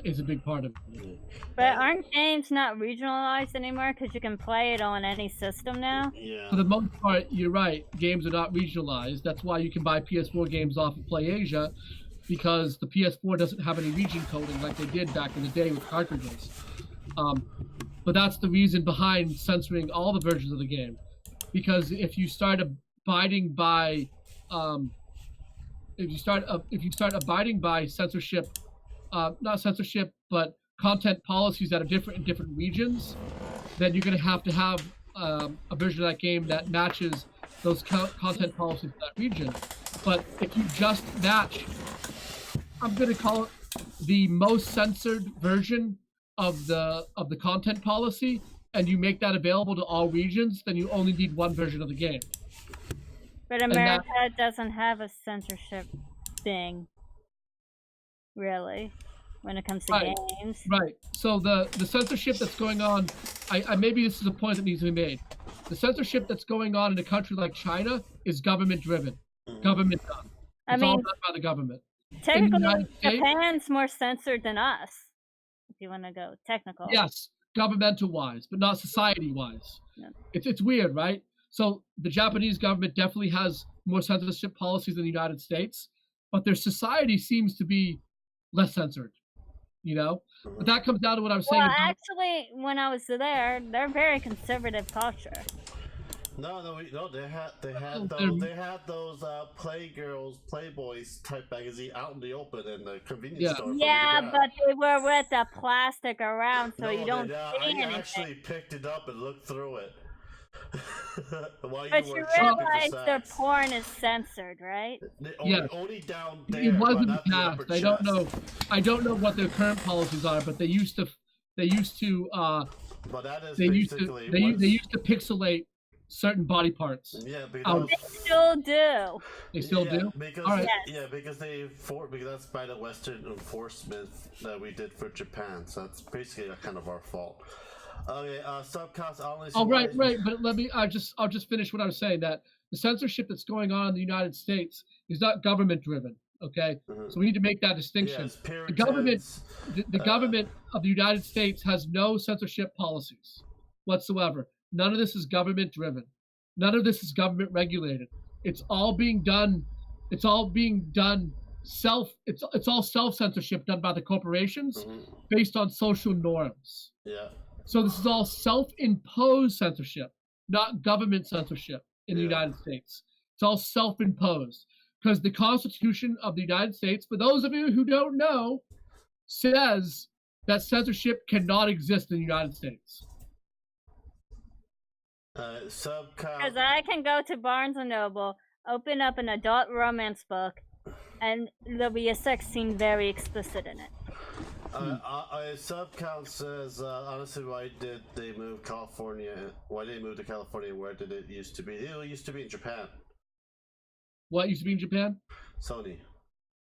is a big part of it. But aren't games not regionalized anymore because you can play it on any system now? Yeah. For the most part, you're right. Games are not regionalized. That's why you can buy PS4 games off of PlayAsia, because the PS4 doesn't have any region coding like they did back in the day with cartridges. But that's the reason behind censoring all the versions of the game, because if you start abiding by censorship, not censorship, but content policies that are different in different regions, then you're going to have a version of that game that matches those content policies for that region. But if you just match, I'm going to call it the most censored version of the content policy, and you make that available to all regions, then you only need one version of the game. But America doesn't have a censorship thing, really, when it comes to games. Right. So the censorship that's going on, I maybe this is a point that needs to be made. The censorship that's going on in a country like China is government-driven, government-done. It's all done by the government. Technically, Japan's more censored than us, if you want to go technical. Yes, governmental-wise, but not society-wise. Yeah. It's weird, right? So the Japanese government definitely has more censorship policies than the United States, but their society seems to be less censored, But that comes down to what I was saying. Well, actually, when I was there, they're very conservative culture. No, they had those Playboys type magazine out in the open in the convenience store. Yeah, but they were with the plastic around, so you don't see anything. I actually picked it up and looked through it. But you realize their porn is censored, right? Only down there. It was in the past. I don't know what their current policies are, but they used to pixelate certain body parts. Yeah, because they still do. They still do? Because because that's by the Western enforcement that we did for Japan. So that's basically kind of our fault. Okay, subcast only. Oh, right. But I'll just finish what I was saying, that the censorship that's going on in the United States is not government driven. Okay, so we need to make that distinction. Yes, the government of the United States has no censorship policies whatsoever. None of this is government driven. None of this is government regulated. It's all being done. It's all self censorship done by the corporations based on social norms. Yeah. So this is all self-imposed censorship, not government censorship in the United States. It's all self-imposed, because the Constitution of the United States, for those of you who don't know, says that censorship cannot exist in the United States. Because I can go to Barnes & Noble, open up an adult romance book, and there'll be a sex scene very explicit in it. Subcount says, honestly, why did they move California? Why did they move to California? Where did it used to be? It used to be in Japan. What used to be in Japan? Sony.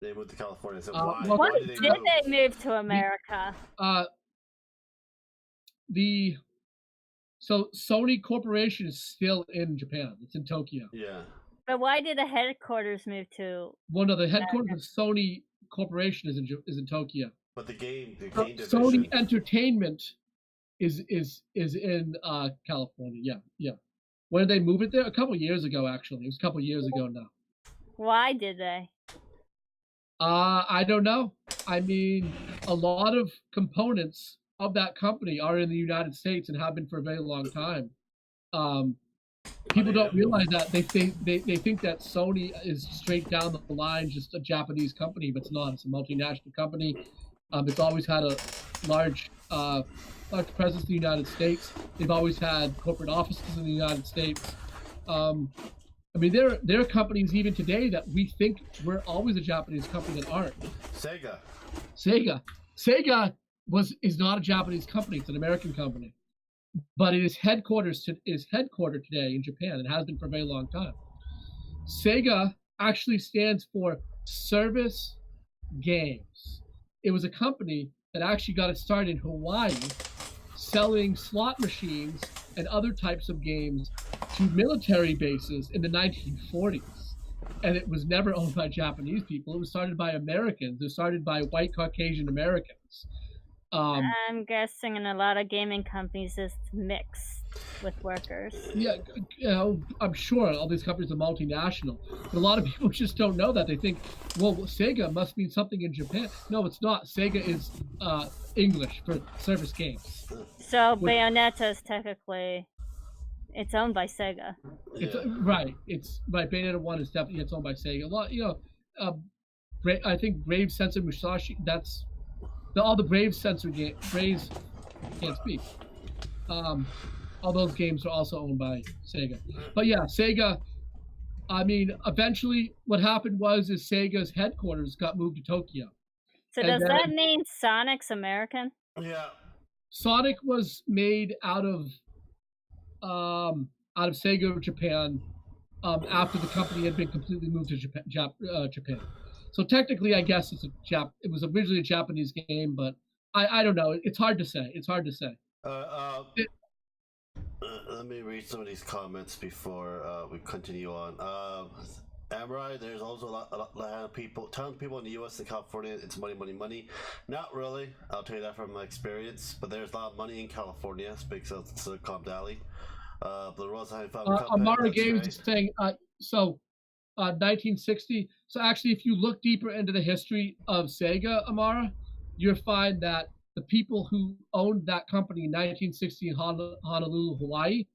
They moved to California. So why did they move to America? So Sony Corporation is still in Japan. It's in Tokyo. Yeah. But why did the headquarters move to? Well, no, the headquarters of Sony Corporation is in Tokyo. But the game division. Sony Entertainment is in California. Yeah. When did they move it there? A couple years ago, actually. It was a couple years ago now. Why did they? I don't know. I mean, a lot of components of that company are in the United States and have been for a very long time. People don't realize that. They think that Sony is straight down the line, just a Japanese company, but it's not. It's a multinational company. It's always had a large presence in the United States. They've always had corporate offices in the United States. I mean, there are companies even today that we think we're always a Japanese company that aren't. Sega is not a Japanese company. It's an American company, but it is headquartered today in Japan. It has been for a very long time. Sega actually stands for Service Games. It was a company that actually got its start in Hawaii, selling slot machines and other types of games to military bases in the 1940s. And it was never owned by Japanese people. It was started by Americans. It was started by white Caucasian Americans. I'm guessing in a lot of gaming companies it's mixed with workers. Yeah, I'm sure all these companies are multinational. But a lot of people just don't know that. They think, well, Sega must mean something in Japan. No, it's not. Sega is English for service games. So Bayonetta is technically, it's owned by Sega. It's, right. It's right. Bayonetta 1 is definitely owned by Sega. A lot, I think Brave Sensor Musashi. That's all the Brave Sensor games. Braves can't speak. All those games are also owned by Sega. But yeah, Sega. I mean, eventually, what happened is Sega's headquarters got moved to Tokyo. So does that mean Sonic's American? Yeah. Sonic was made out of Sega Japan after the company had been completely moved to Japan. So technically, I guess it was originally a Japanese game, but I don't know. It's hard to say. Let me read some of these comments before we continue on. Amariah, there's also a lot of people, telling people in the U.S. and California it's money. Not really. I'll tell you that from my experience. But there's a lot of money in California, speaks of Silicon Valley. The Royals Amara Games is saying 1960. So actually, if you look deeper into the history of Sega, Amara, you'll find that the people who owned that company in 1960 in Honolulu, Hawaii,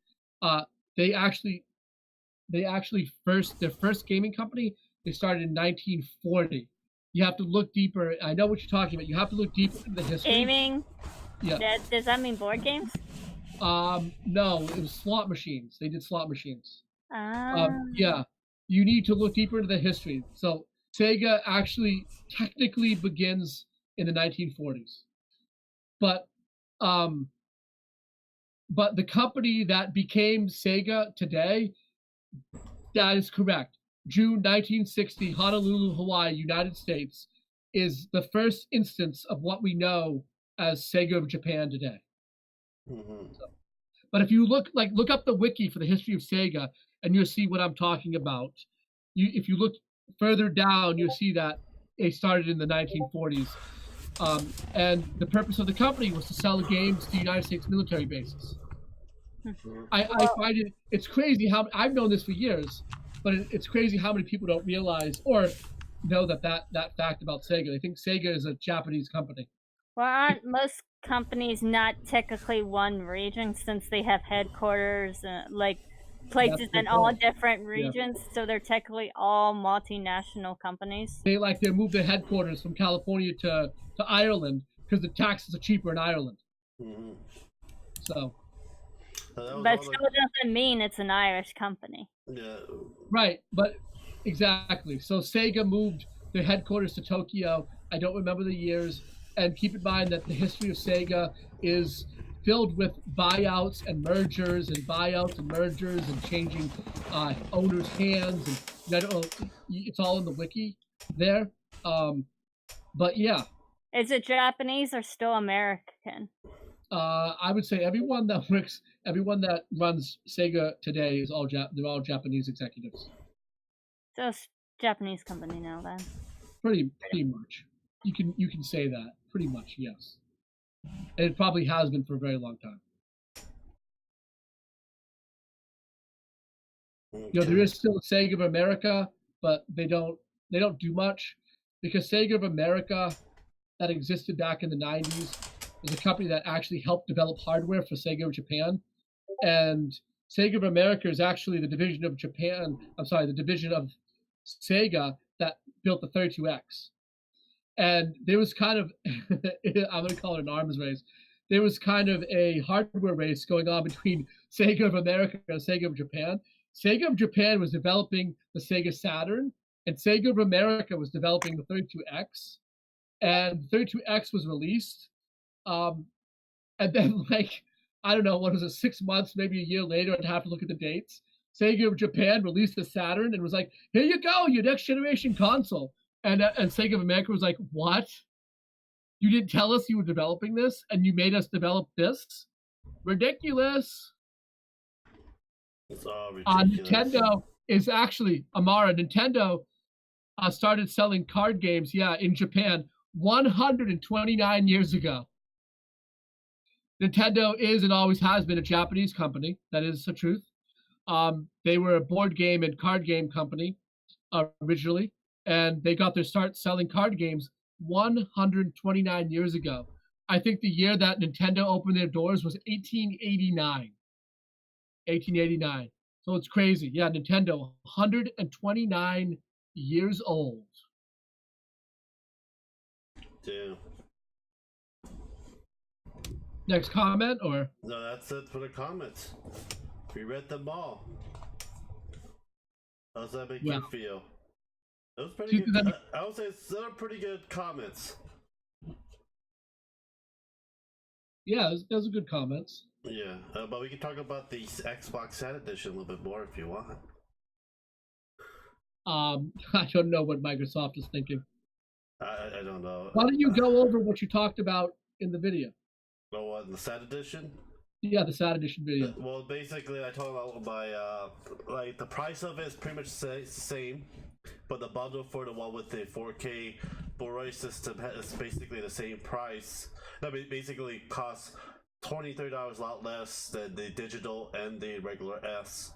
their first gaming company, they started in 1940. You have to look deeper. I know what you're talking about. You have to look deeper into the history. Gaming? Yeah. Does that mean board games? No, it was slot machines. They did slot machines. Yeah. You need to look deeper into the history. So Sega actually technically begins in the 1940s. But the company that became Sega today, that is correct. June 1960, Honolulu, Hawaii, United States, is the first instance of what we know as Sega of Japan today. Mm-hmm. But if you look up the wiki for the history of Sega, and you'll see what I'm talking about. If you look further down, you'll see that they started in the 1940s. And the purpose of the company was to sell games to United States military bases. I find it's crazy how I've known this for years, but it's crazy how many people don't realize or know that fact about Sega. They think Sega is a Japanese company. Well, aren't most companies not technically one region since they have headquarters places in all different regions, so they're technically all multinational companies? They move their headquarters from California to Ireland because the taxes are cheaper in Ireland. Mm-hmm. So. But still doesn't mean it's an Irish company. Yeah. Right, but exactly. So Sega moved their headquarters to Tokyo. I don't remember the years. And keep in mind that the history of Sega is filled with buyouts and mergers and changing owners' hands. And I don't know, it's all in the wiki there. But yeah. Is it Japanese or still American? I would say everyone that runs Sega today is they're all Japanese executives. So it's a Japanese company now then. Pretty much. You can say that. Pretty much, yes. And it probably has been for a very long time. Okay. There is still a Sega of America, but they don't do much because Sega of America that existed back in the 90s was a company that actually helped develop hardware for Sega of Japan, and Sega of America is actually the division of Japan. I'm sorry, the division of Sega that built the 32X. And there was kind of, I'm going to call it an arms race. There was kind of a hardware race going on between Sega of America and Sega of Japan. Sega of Japan was developing the Sega Saturn, and Sega of America was developing the 32X. And the 32X was released. And then, like, I don't know, what was it, 6 months, maybe a year later, I'd have to look at the dates. Sega of Japan released the Saturn and was like, here you go, your next generation console. And Sega of America was like, what? You didn't tell us you were developing this, and you made us develop this? Ridiculous. It's all ridiculous. Nintendo is actually, Amara, Nintendo started selling card games, in Japan 129 years ago. Nintendo is and always has been a Japanese company. That is the truth. They were a board game and card game company originally, and they got their start selling card games 129 years ago. I think the year that Nintendo opened their doors was 1889. 1889. So it's crazy. Yeah, Nintendo, 129 years old. Damn. Next comment, or? No, that's it for the comments. We read them all. How does that make you feel? It was pretty good. I would say they're pretty good comments. Yeah, those are good comments. Yeah, but we can talk about the Xbox Sad Edition a little bit more if you want. I don't know what Microsoft is thinking. I don't know. Why don't you go over what you talked about in the video? Oh, what, the Sad Edition? Yeah, the Sad Edition video. Well, basically, I told about my, like, the price of it is pretty much the same, but the bundle for the one with the 4K Blu-ray system is basically the same price. That basically costs $20-30 a lot less than the digital and the regular S,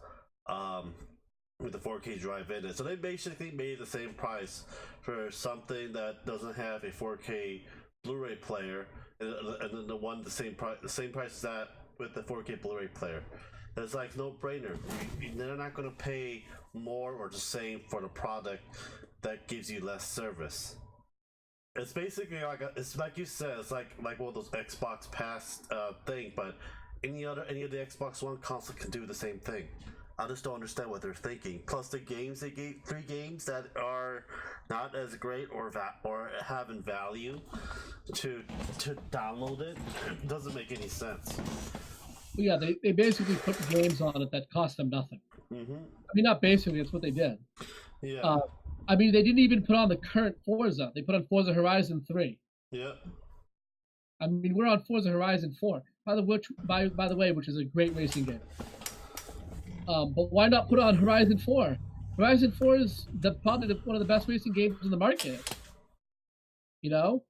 with the 4K drive in it. So they basically made the same price for something that doesn't have a 4K Blu-ray player, and then the same price as that with the 4K Blu-ray player. It's like no brainer. They're not going to pay more or the same for the product that gives you less service. It's basically it's like you said, it's like one of those Xbox Pass thing, but any of the Xbox One console can do the same thing. I just don't understand what they're thinking. Plus the games, they gave 3 games that are not as great or have in value to download it. It doesn't make any sense. Well, yeah, they basically put games on it that cost them nothing. Mm-hmm. I mean, not basically, it's what they did. Yeah. I mean, they didn't even put on the current Forza. They put on Forza Horizon 3. Yeah. I mean, we're on Forza Horizon 4, by the way, which is a great racing game. But why not put on Horizon 4? Horizon 4 is probably one of the best racing games in the market. You know?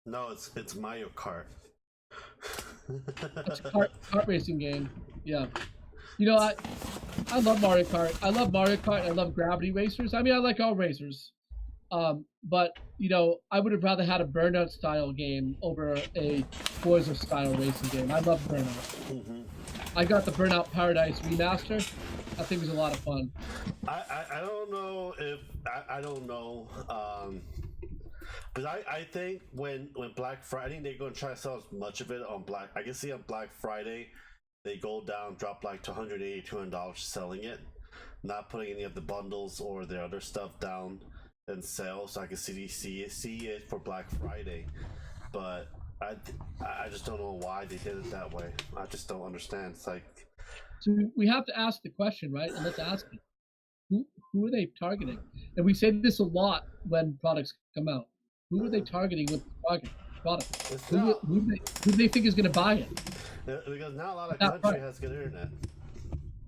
No, it's Mario Kart. It's a kart racing game. Yeah. You know, I love Mario Kart. I love Mario Kart. I love Gravity Racers. I mean, I like all racers. But, you know, I would have rather had a Burnout style game over a Forza style racing game. I love Burnout. Mm-hmm. I got the Burnout Paradise remaster. I think it was a lot of fun. I don't know if I don't know. Because I think when Black Friday, I think they're going to try to sell as much of it on Black. I can see on Black Friday, they go down, drop like to $180, $200 selling it, not putting any of the bundles or their other stuff down and sell. So I can see it for Black Friday, but I just don't know why they did it that way. I just don't understand. It's like, so we have to ask the question, right? And let's ask it. Who are they targeting? And we say this a lot when products come out. Who are they targeting with the product? Who do they think is going to buy it? Because not a lot of country has good internet.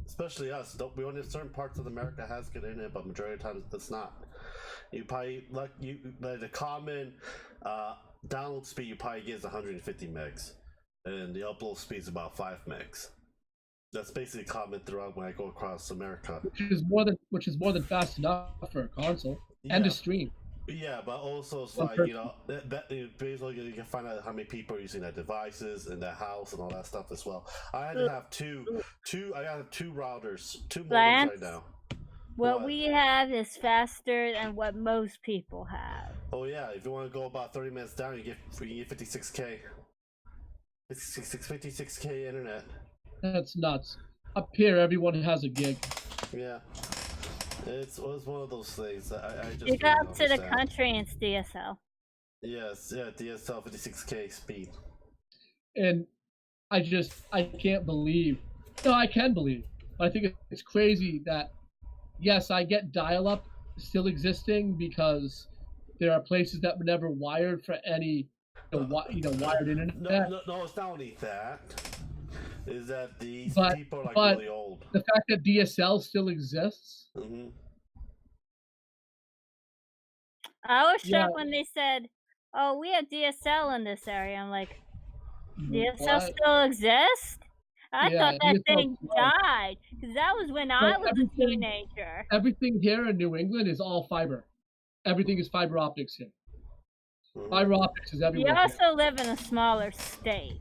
Especially us. We only have certain parts of America has good internet, but majority of the time it's not. You probably the common download speed you probably get is 150 megs, and the upload speed is about 5 megs. That's basically common throughout when I go across America. Which is more than fast enough for a console and to stream. Yeah, but also it's like, you know, that basically you can find out how many people are using their devices in their house and all that stuff as well. I had to have two routers, two modems right now. What we have is faster than what most people have. Oh yeah, if you want to go about 30 minutes down, you get 56k. It's 56k internet. That's nuts. Up here, everyone has a gig. Yeah. It was one of those things that I just. You go up to the country and it's DSL. Yes, yeah, DSL 56k speed. And I can't believe. No, I can believe. But I think it's crazy that, yes, I get dial-up still existing because there are places that were never wired for any, wired internet. No, it's not only that. Is that these people are but really old. The fact that DSL still exists. Mm-hmm. I was shocked when they said, "Oh, we have DSL in this area." I'm like, DSL still exists? I thought that thing died because that was when I was a teenager. Everything here in New England is all fiber. Everything is fiber optics here. Fiber optics is everywhere. You also live in a smaller state.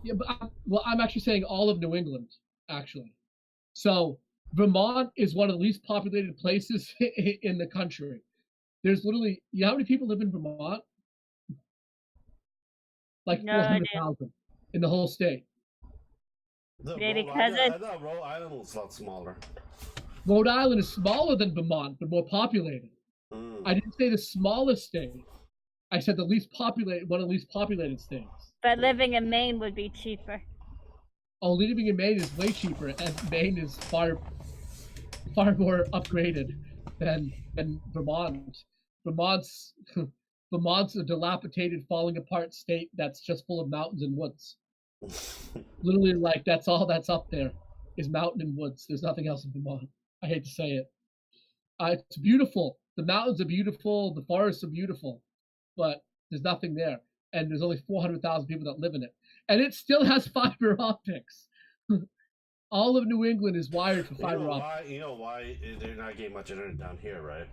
Yeah, but I'm actually saying all of New England, actually. So Vermont is one of the least populated places in the country. There's literally, you know how many people live in Vermont? Like 400,000 in the whole state. I thought Rhode Island was a lot smaller. Rhode Island is smaller than Vermont, but more populated. I didn't say the smallest state. I said the least populated, one of the least populated states. But living in Maine would be cheaper. Oh, living in Maine is way cheaper, and Maine is far more upgraded than Vermont. Vermont's a dilapidated, falling apart state that's just full of mountains and woods. Literally, like, that's all that's up there is mountain and woods. There's nothing else in Vermont. I hate to say it. It's beautiful. The mountains are beautiful. The forests are beautiful, but there's nothing there. And there's only 400,000 people that live in it. And it still has fiber optics. All of New England is wired for fiber optics. You know why they're not getting much internet down here, right?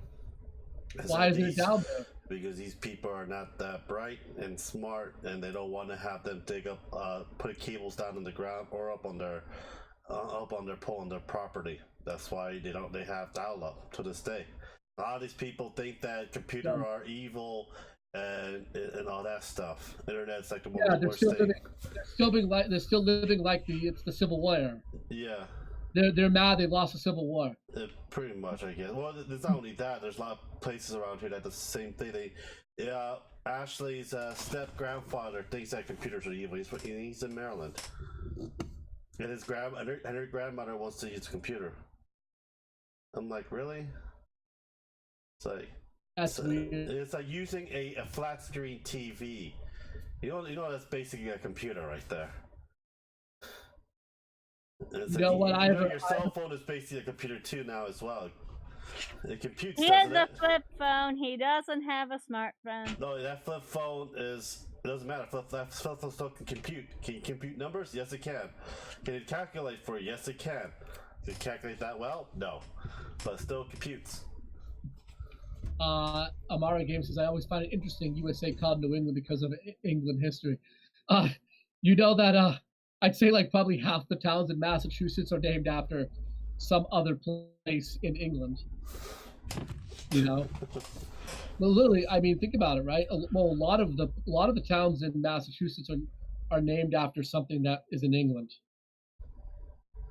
Why isn't it down there? Because these people are not that bright and smart, and they don't want to have them dig up, put cables down on the ground or up on their pole on their property. That's why they have dial-up to this day. A lot of these people think that computers are evil and all that stuff. Internet's like the worst thing. They're still living like it's the Civil War. Yeah. They're mad they lost the Civil War. Pretty much, I guess. Well, there's not only that. There's a lot of places around here that do the same thing. Ashley's step-grandfather thinks that computers are evil. He's in Maryland. And her grandmother wants to use a computer. I'm like, really? It's like... That's weird. It's like using a flat screen TV. You know that's basically a computer right there. Your cell phone is basically a computer too now as well. It computes. He has a flip phone. He doesn't have a smartphone. No, that flip phone it doesn't matter. That flip phone still can compute. Can you compute numbers? Yes, it can. Can it calculate for you? Yes, it can. Can it calculate that well? No, but it still computes. Amara Game says, I always find it interesting USA called New England because of England history. You know that I'd say like probably half the towns in Massachusetts are named after some other place in England. You know? Well, literally, I mean, think about it, right? Well, a lot of the towns in Massachusetts are named after something that is in England.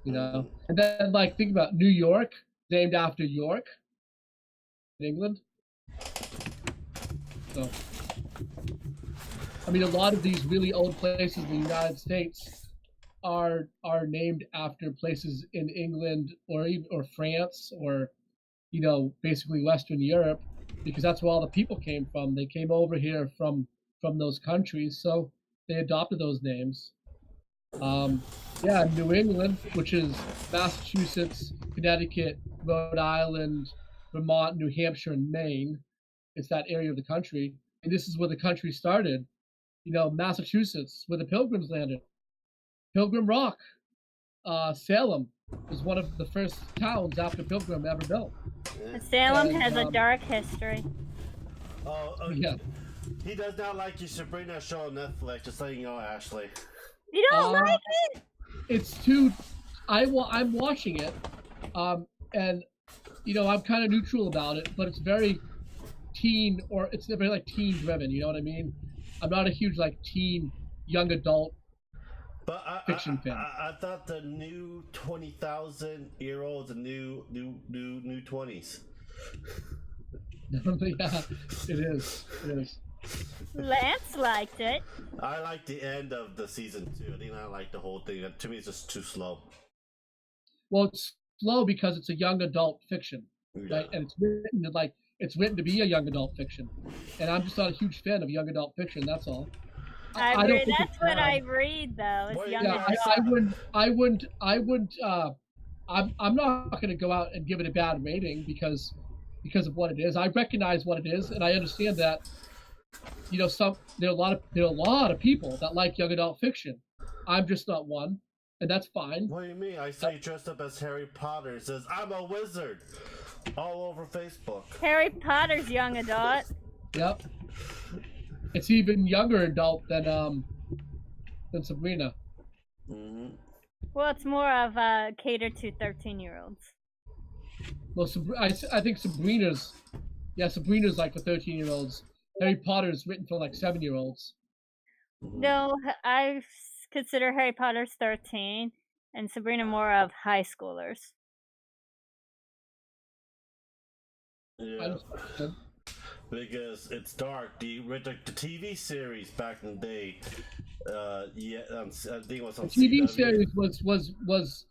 You know? And then, like, think about New York, named after York, in England. So, I mean, a lot of these really old places in the United States are named after places in England or France or, you know, basically Western Europe, because that's where all the people came from. They came over here from those countries, so they adopted those names. New England, which is Massachusetts, Connecticut, Rhode Island, Vermont, New Hampshire, and Maine. It's that area of the country, and this is where the country started. You know, Massachusetts, where the Pilgrims landed. Pilgrim Rock, Salem was one of the first towns after Pilgrim ever built. Salem has a dark history. Yeah. He does not like you should bring that show on Netflix. Just letting you know, Ashley. You don't like it? It's too. I'm watching it, and I'm kind of neutral about it, but it's very teen, or it's very like teen driven. You know what I mean? I'm not a huge like teen, young adult fiction fan. I thought the new 20,000-year-olds and new 20s. Yeah, it is. Lance liked it. I like the end of the season 2. I didn't like the whole thing. To me, it's just too slow. Well, it's slow because it's a young adult fiction, right? And it's written to be a young adult fiction, and I'm just not a huge fan of young adult fiction. That's all. I read, that's what I read, though. It's young adult. I wouldn't. I'm not going to go out and give it a bad rating because of what it is. I recognize what it is, and I understand that. There are a lot of people that like young adult fiction. I'm just not one, and that's fine. What do you mean? I saw you dressed up as Harry Potter. It says I'm a wizard all over Facebook. Harry Potter's young adult. Yep. It's even younger adult than Sabrina. Mm-hmm. Well, it's more of catered to 13-year-olds. Well, I think Sabrina's like for 13-year-olds. Harry Potter's written for like 7-year-olds. No, I consider Harry Potter's 13, and Sabrina more of high schoolers. Yeah. Because it's dark. The TV series back in the day, I think it was on the TV CW. series was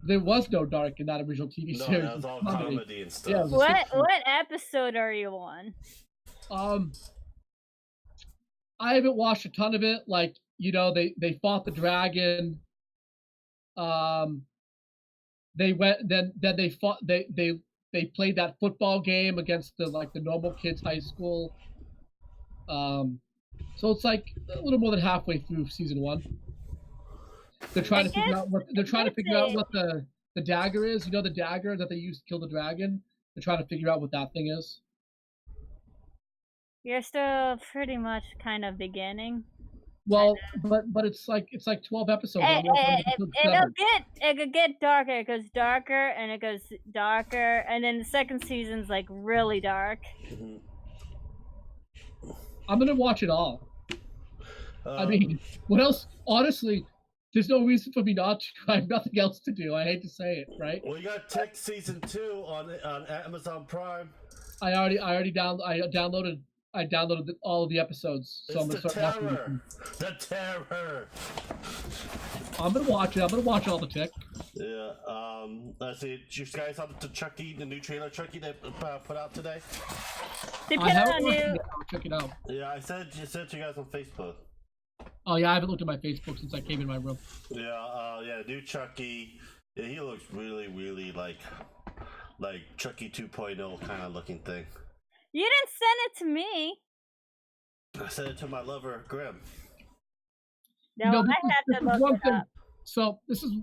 there was no dark in that original TV series. No, that was all comedy and stuff. Yeah, what episode are you on? I haven't watched a ton of it. Like, they fought the dragon. They went then they fought they played that football game against the normal kids high school. So it's like a little more than halfway through season 1. They're trying to figure out what the dagger is. The dagger that they used to kill the dragon. They're trying to figure out what that thing is. You're still pretty much kind of beginning. Well, but it's like 12 episodes. It'll get darker. It goes darker and it goes darker, and then the second season's like really dark. I'm gonna watch it all. I mean, what else? Honestly, there's no reason for me not to. I have nothing else to do. I hate to say it, right? Well, you got Tech season 2 on Amazon Prime. I downloaded all of the episodes, so I'm gonna start watching. The terror. I'm gonna watch it. I'm gonna watch all the Tick. Yeah. Let's see. You guys saw the new trailer Chucky they put out today? I haven't watched it. I'll check it out. Yeah, I sent you guys on Facebook. Oh yeah, I haven't looked at my Facebook since I came in my room. Yeah. New Chucky. Yeah, he looks really, really like Chucky 2.0 kind of looking thing. You didn't send it to me. I sent it to my lover, Grim. No, I have to look it up. So this is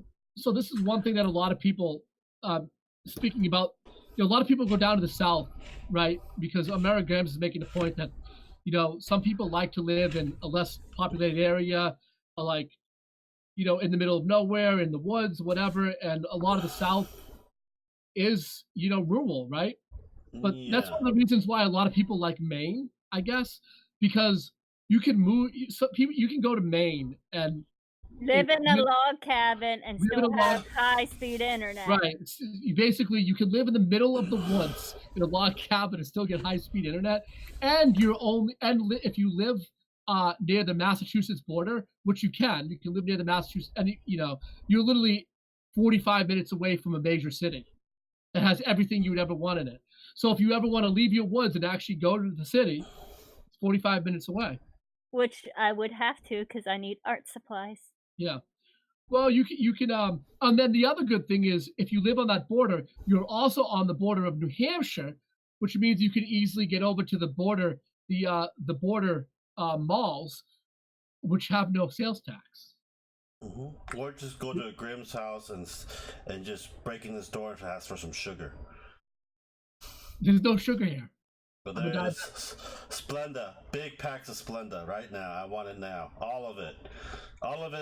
one thing that a lot of people, speaking about, a lot of people go down to the South, right? Because Amariah Grams is making the point that, some people like to live in a less populated area, in the middle of nowhere, in the woods, whatever. And a lot of the South is, rural, right? But that's one of the reasons why a lot of people like Maine, I guess, because you can move. You can go to Maine and live in a log cabin and still have high-speed internet. Right. You can live in the middle of the woods in a log cabin and still get high-speed internet. And if you live near the Massachusetts border, which you can live near the Massachusetts, and you're literally 45 minutes away from a major city that has everything you would ever want in it. So if you ever want to leave your woods and actually go to the city, it's 45 minutes away. Which I would have to because I need art supplies. Yeah. Well, you can and then the other good thing is if you live on that border, you're also on the border of New Hampshire, which means you can easily get over to the border, the border malls, which have no sales tax. Mm-hmm. Or just go to Grimm's house and just break in his door to ask for some sugar. There's no sugar here. But there's Splenda, big packs of Splenda right now. I want it now, all of it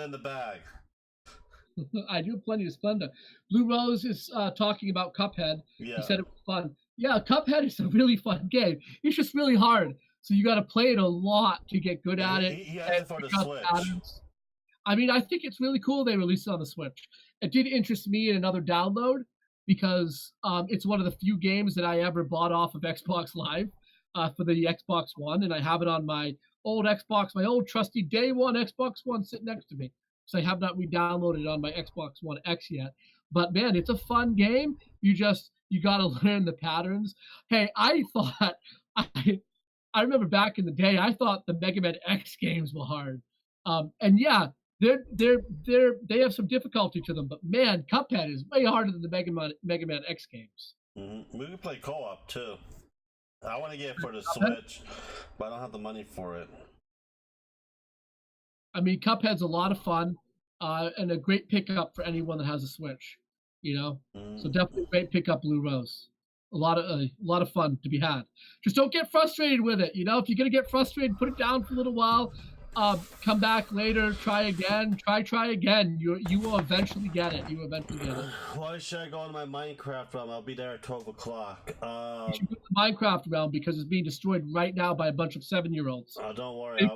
in the bag. I do plenty of Splenda. Blue Rose is talking about Cuphead. Yeah. He said it was fun. Yeah, Cuphead is a really fun game. It's just really hard, so you got to play it a lot to get good at it. He has it for the Switch. Patterns. I mean, I think it's really cool they released it on the Switch. It did interest me in another download because it's one of the few games that I ever bought off of Xbox Live for the Xbox One, and I have it on my old Xbox, my old trusty day one Xbox One sitting next to me. So I have not re-downloaded it on my Xbox One X yet. But man, it's a fun game. You got to learn the patterns. Hey, I thought I remember back in the day, I thought the Mega Man X games were hard. And yeah, they have some difficulty to them. But man, Cuphead is way harder than the Mega Man X games. Mm-hmm. We can play co-op too. I want to get it for the Switch, but I don't have the money for it. I mean, Cuphead's a lot of fun and a great pickup for anyone that has a Switch. So definitely a great pickup, Blue Rose. A lot of fun to be had. Just don't get frustrated with it. If you're gonna get frustrated, put it down for a little while. Come back later. Try again. Try again. You will eventually get it. Why should I go on my Minecraft realm? I'll be there at 12 o'clock. You should go to the Minecraft realm because it's being destroyed right now by a bunch of 7-year-olds. Oh, don't worry.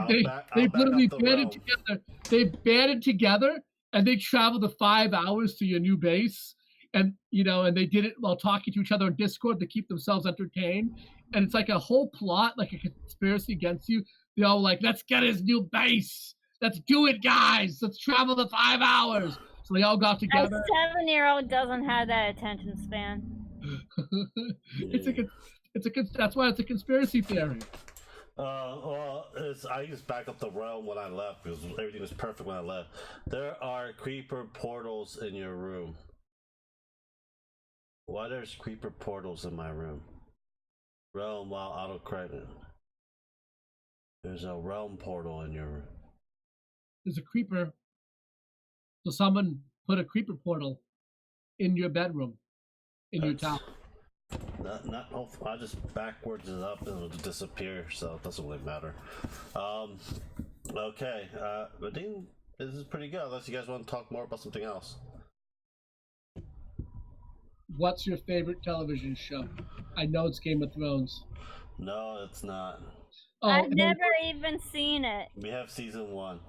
They literally banded together. They banded together and they traveled the 5 hours to your new base. And and they did it while talking to each other on Discord to keep themselves entertained. And it's like a whole plot, like a conspiracy against you. They're all like, let's get his new base. Let's do it, guys. Let's travel the 5 hours. So they all got together. A 7-year-old doesn't have that attention span. That's why it's a conspiracy theory. I just back up the realm when I left because everything was perfect when I left. There are creeper portals in your room. Why there's creeper portals in my room? Realm while auto credit. There's a realm portal in your room. There's a creeper. So someone put a creeper portal in your bedroom, your tower. I just backwards it up and it'll disappear, so it doesn't really matter. Okay. But this is pretty good. Unless you guys want to talk more about something else. What's your favorite television show? I know it's Game of Thrones. No, it's not. I've never even seen it. We have season 1.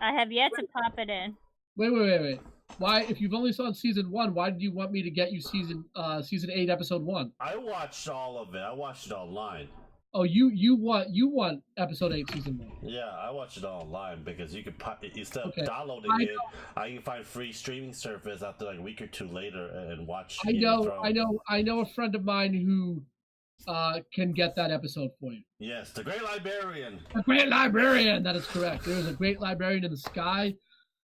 I have yet to pop it in. Wait. Why, if you've only saw season 1, why did you want me to get you season 8, episode 1? I watched all of it. I watched it online. Oh, you want episode 8, season 1? Yeah, I watched it all online because you could instead of downloading it, I can find free streaming service after like a week or two later and watch. I know a friend of mine who can get that episode for you. Yes, the Great Librarian. The Great Librarian, that is correct. There is a Great Librarian in the sky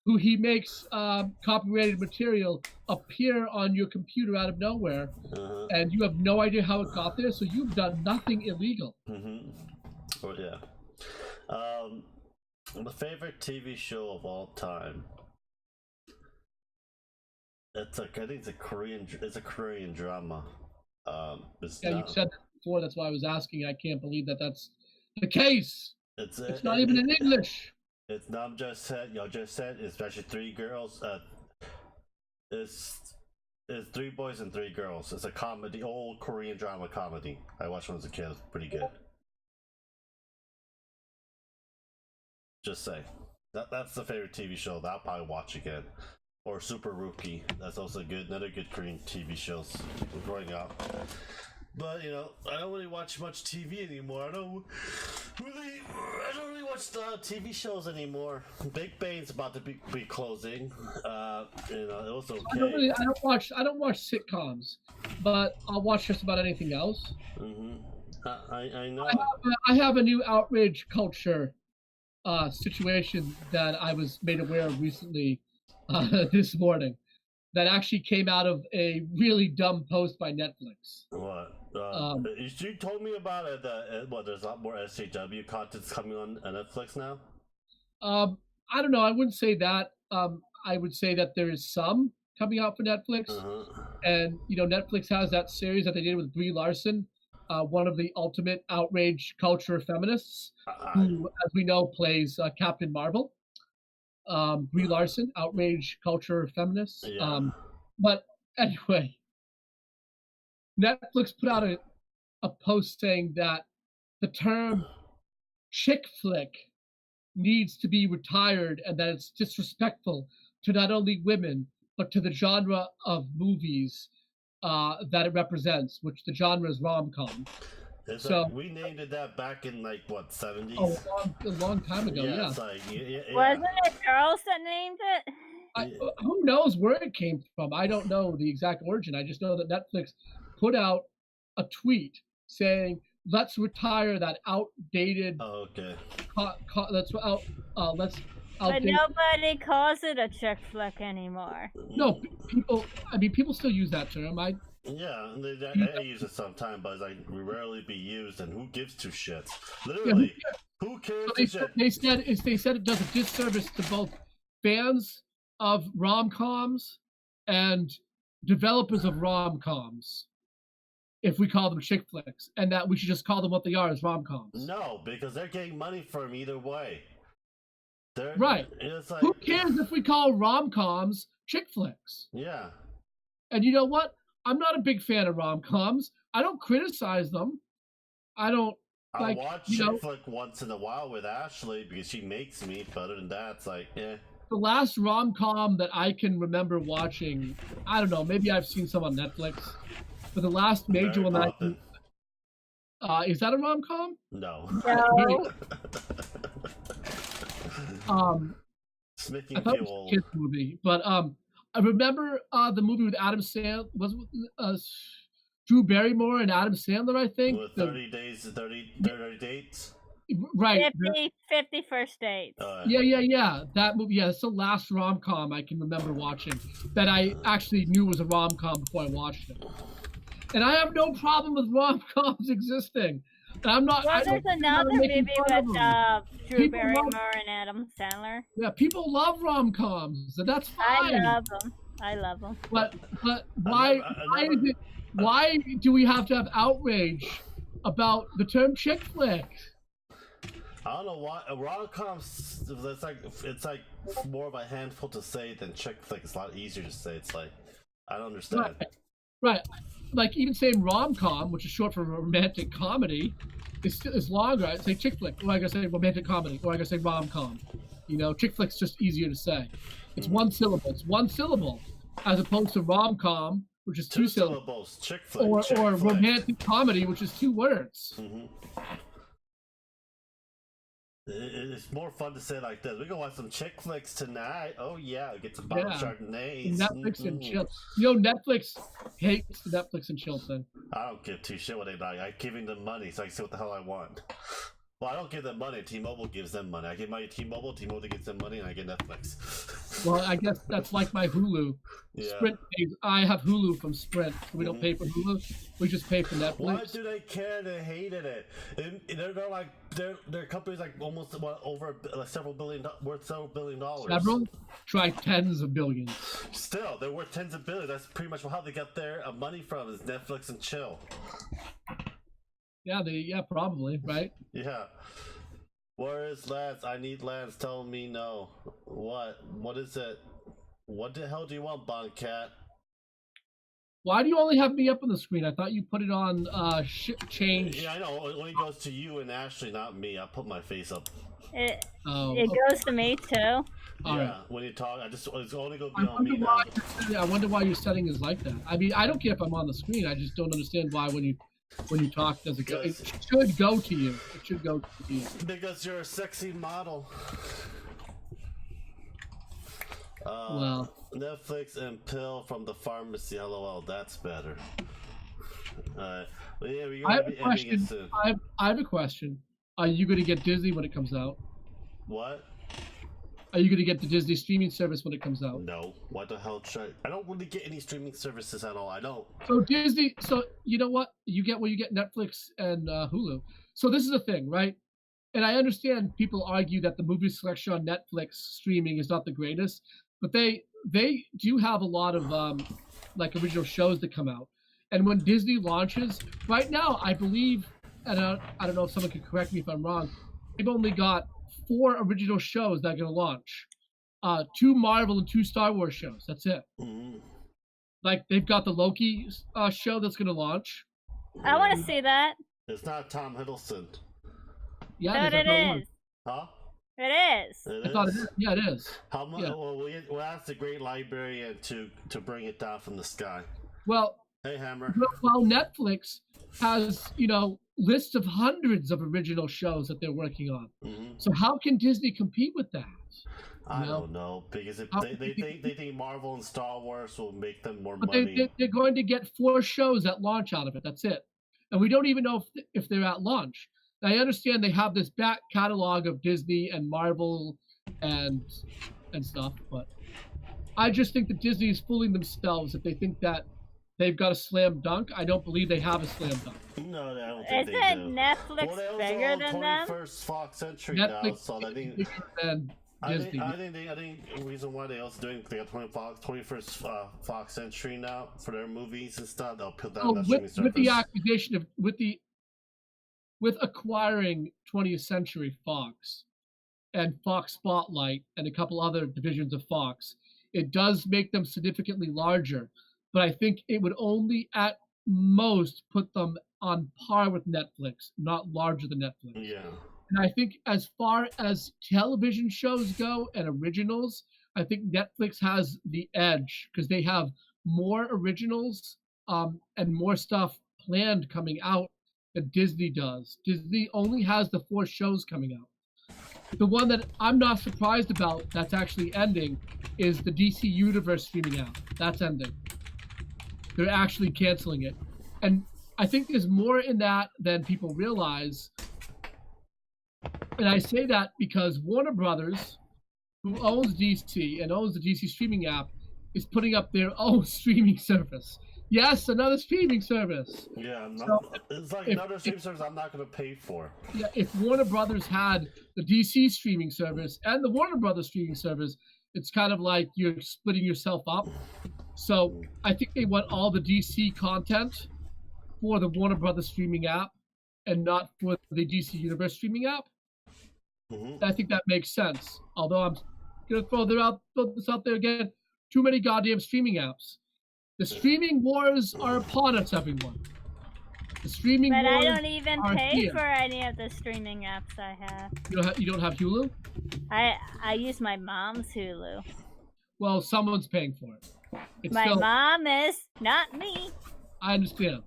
who he makes copyrighted material appear on your computer out of nowhere, and you have no idea how it got there, so you've done nothing illegal. Oh, yeah. My favorite TV show of all time. I think it's a Korean drama. You said that before, that's why I was asking. I can't believe that's the case. It's not even in English. It's not just said. It's actually 3 girls. It's 3 boys and 3 girls. It's a comedy, old Korean drama comedy. I watched when I was a kid. It's pretty good. Just say that's the favorite TV show that I'll probably watch again. Or Super Rookie. That's also another good Korean TV shows growing up. But I don't really watch much TV anymore. I don't really watch the TV shows anymore. Big Bane's about to be closing. It was okay. I don't watch sitcoms, but I'll watch just about anything else. I know. I have a new outrage culture situation that I was made aware of recently this morning. That actually came out of a really dumb post by Netflix. What? You told me about it. There's a lot more SJW content coming on Netflix now? I don't know. I wouldn't say that. I would say that there is some coming out for Netflix. And, Netflix has that series that they did with Brie Larson one of the ultimate outrage culture feminists, who, as we know, plays Captain Marvel. Brie Larson, outrage culture feminist. Yeah. But anyway, Netflix put out a post saying that the term chick flick needs to be retired and that it's disrespectful to not only women, but to the genre of movies that it represents, which the genre is rom-com. So like, we named it that back in like what, 70s? Oh, a long time ago. Yeah. It's like, yeah. Wasn't it Charles that named it? Who knows where it came from? I don't know the exact origin. I just know that Netflix put out a tweet saying, "Let's retire that outdated." Oh, okay. Let's But nobody calls it a chick flick anymore. No, people still use that term. Yeah, I use it sometimes, but it's like rarely be used, and who gives two shits? Literally, who cares? So they said it does a disservice to both fans of rom-coms and developers of rom-coms if we call them chick flicks, and that we should just call them what they are, as rom-coms. No, because they're getting money from either way. Right. Like, who cares if we call rom-coms chick flicks? Yeah. And you know what? I'm not a big fan of rom-coms. I don't criticize them. I watch chick flick once in a while with Ashley because she makes me, but other than that, it's like, eh. The last rom-com that I can remember watching, I don't know, maybe I've seen some on Netflix, but the last major one that is that a rom-com? No. No. It's making I thought it was a kids movie, but I remember the movie with Adam Sandler, Drew Barrymore and Adam Sandler, I think. With 30 dates? Right. 50 first dates. Yeah. That movie, it's the last rom-com I can remember watching that I actually knew was a rom-com before I watched it. And I have no problem with rom-coms existing. And I'm not. Well, there's another movie with Drew Barrymore and Adam Sandler. Yeah, people love rom-coms, and that's fine. I love them. But why do we have to have outrage about the term chick flick? I don't know why rom-coms. It's like more of a handful to say than chick flick. It's a lot easier to say. It's like I don't understand. Right. Like even saying rom-com, which is short for romantic comedy, is longer. I'd say chick flick, or I gotta say romantic comedy, or I gotta say rom-com. Chick flick's just easier to say. It's one syllable. It's one syllable, as opposed to rom-com, which is two syllables. Chick flick. Or romantic comedy, which is 2 words. Mm-hmm. It's more fun to say like this. We're gonna watch some chick flicks tonight. Oh yeah, get some bottle Chardonnays. Netflix and chill. Netflix hates the Netflix and chill thing. I don't give two shit what they like. I'm giving them money so I can see what the hell I want. Well, I don't give them money. T-Mobile gives them money. I give money to T-Mobile. T-Mobile gives them money, and I get Netflix. Well, I guess that's like my Hulu. Yeah. Sprint pays. I have Hulu from Sprint. So we don't pay for Hulu. We just pay for Netflix. Why do they care? They hated it. They're like their company's like almost over several billion dollars. Several? Try tens of billions. Still, they're worth tens of billions. That's pretty much how they got their money from is Netflix and chill. Yeah, probably, right? Yeah. Where is Lance? I need Lance. Tell me no. What? What is it? What the hell do you want, Boncat? Why do you only have me up on the screen? I thought you put it on change. Yeah, I know. It only goes to you and Ashley, not me. I put my face up. It goes to me too. Yeah, right. When you talk, it's only going to be on me now. I wonder why your setting is like that. I mean, I don't care if I'm on the screen. I just don't understand why when you talk, does it go? It should go to you. It should go to you. Because you're a sexy model. Well, Netflix and pill from the pharmacy. LOL. That's better. Alright. Well, yeah, we're gonna be ending it soon. I have a question. Are you going to get Disney when it comes out? What? Are you going to get the Disney streaming service when it comes out? No. What the hell? I don't really get any streaming services at all. I don't. So Disney. So you know what? You get Netflix and Hulu. So this is the thing, right? And I understand people argue that the movie selection on Netflix streaming is not the greatest, but they do have a lot of like original shows that come out. And when Disney launches, right now, I believe, and I don't know if someone can correct me if I'm wrong, they've only got 4 original shows that are going to launch. 2 Marvel and 2 Star Wars shows. That's it. Mm-hmm. Like, they've got the Loki show that's going to launch. I want to see that. It's not Tom Hiddleston. Yeah, but it is. Huh? It is. It I thought is? it is. Yeah, it is. How much? Yeah. Well, we'll ask the great librarian to bring it down from the sky. Well, hey, Hammer. While Netflix has, lists of hundreds of original shows that they're working on. Mm-hmm. So how can Disney compete with that? I don't know, because if they think Marvel and Star Wars will make them more money. They're going to get 4 shows at launch out of it. That's it. And we don't even know if they're at launch. Now, I understand they have this back catalog of Disney and Marvel and stuff, but I just think that Disney is fooling themselves if they think that they've got a slam dunk. I don't believe they have a slam dunk. No, I don't think they do. Isn't Netflix bigger than them? 21st Fox Century Netflix now, so I think bigger than Disney. I think the reason why they also doing they got 21st Fox Century now for their movies and stuff. They'll put that on that streaming service. With the acquisition of with acquiring 20th Century Fox and Fox Spotlight and a couple other divisions of Fox, it does make them significantly larger. But I think it would only at most put them on par with Netflix, not larger than Netflix. Yeah. And I think as far as television shows go and originals, I think Netflix has the edge because they have more originals and more stuff planned coming out than Disney does. Disney only has the 4 shows coming out. The one that I'm not surprised about that's actually ending is the DC Universe streaming app. That's ending. They're actually canceling it. And I think there's more in that than people realize. And I say that because Warner Brothers, who owns DC and owns the DC streaming app, is putting up their own streaming service. Yes, another streaming service. Yeah, it's like another streaming service I'm not going to pay for. Yeah, if Warner Brothers had the DC streaming service and the Warner Brothers streaming service, it's kind of like you're splitting yourself up. So I think they want all the DC content for the Warner Brothers streaming app and not for the DC Universe streaming app. Mm-hmm. I think that makes sense. Although I'm going to throw this out there again, too many goddamn streaming apps. The streaming wars are upon us, everyone. The streaming wars I don't even pay here. for any of the streaming apps I have. You don't have Hulu? I use my mom's Hulu. Well, someone's paying for it. My mom is, not me. I understand.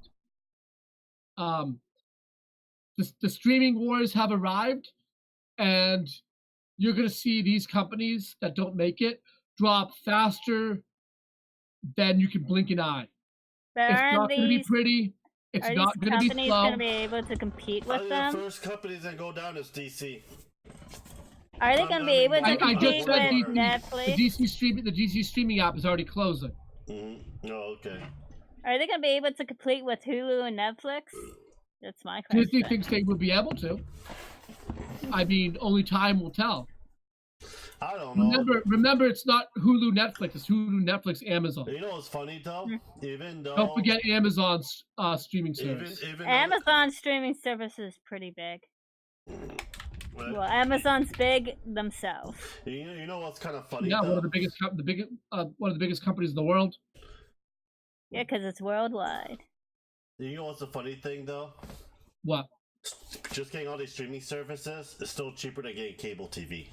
The streaming wars have arrived, and you're going to see these companies that don't make it drop faster than you can blink an eye. But it's not going to be pretty. It's not going to be slow. Are these companies going to be able to compete with them? The first companies that go down is DC. Are they going to be able to compete with Netflix? The DC streaming app is already closing. Mm-hmm. Oh, okay. Are they going to be able to compete with Hulu and Netflix? That's my question. Disney thinks they will be able to. I mean, only time will tell. I don't know. Remember, it's not Hulu, Netflix. It's Hulu, Netflix, Amazon. You know what's funny though? Even though don't forget Amazon's streaming service. Amazon's streaming service is pretty big. Well, Amazon's big themselves. You know what's kind of funny? Yeah, though? one of the biggest companies in the world. Yeah, because it's worldwide. You know what's the funny thing though? What? Just getting all these streaming services is still cheaper than getting cable TV.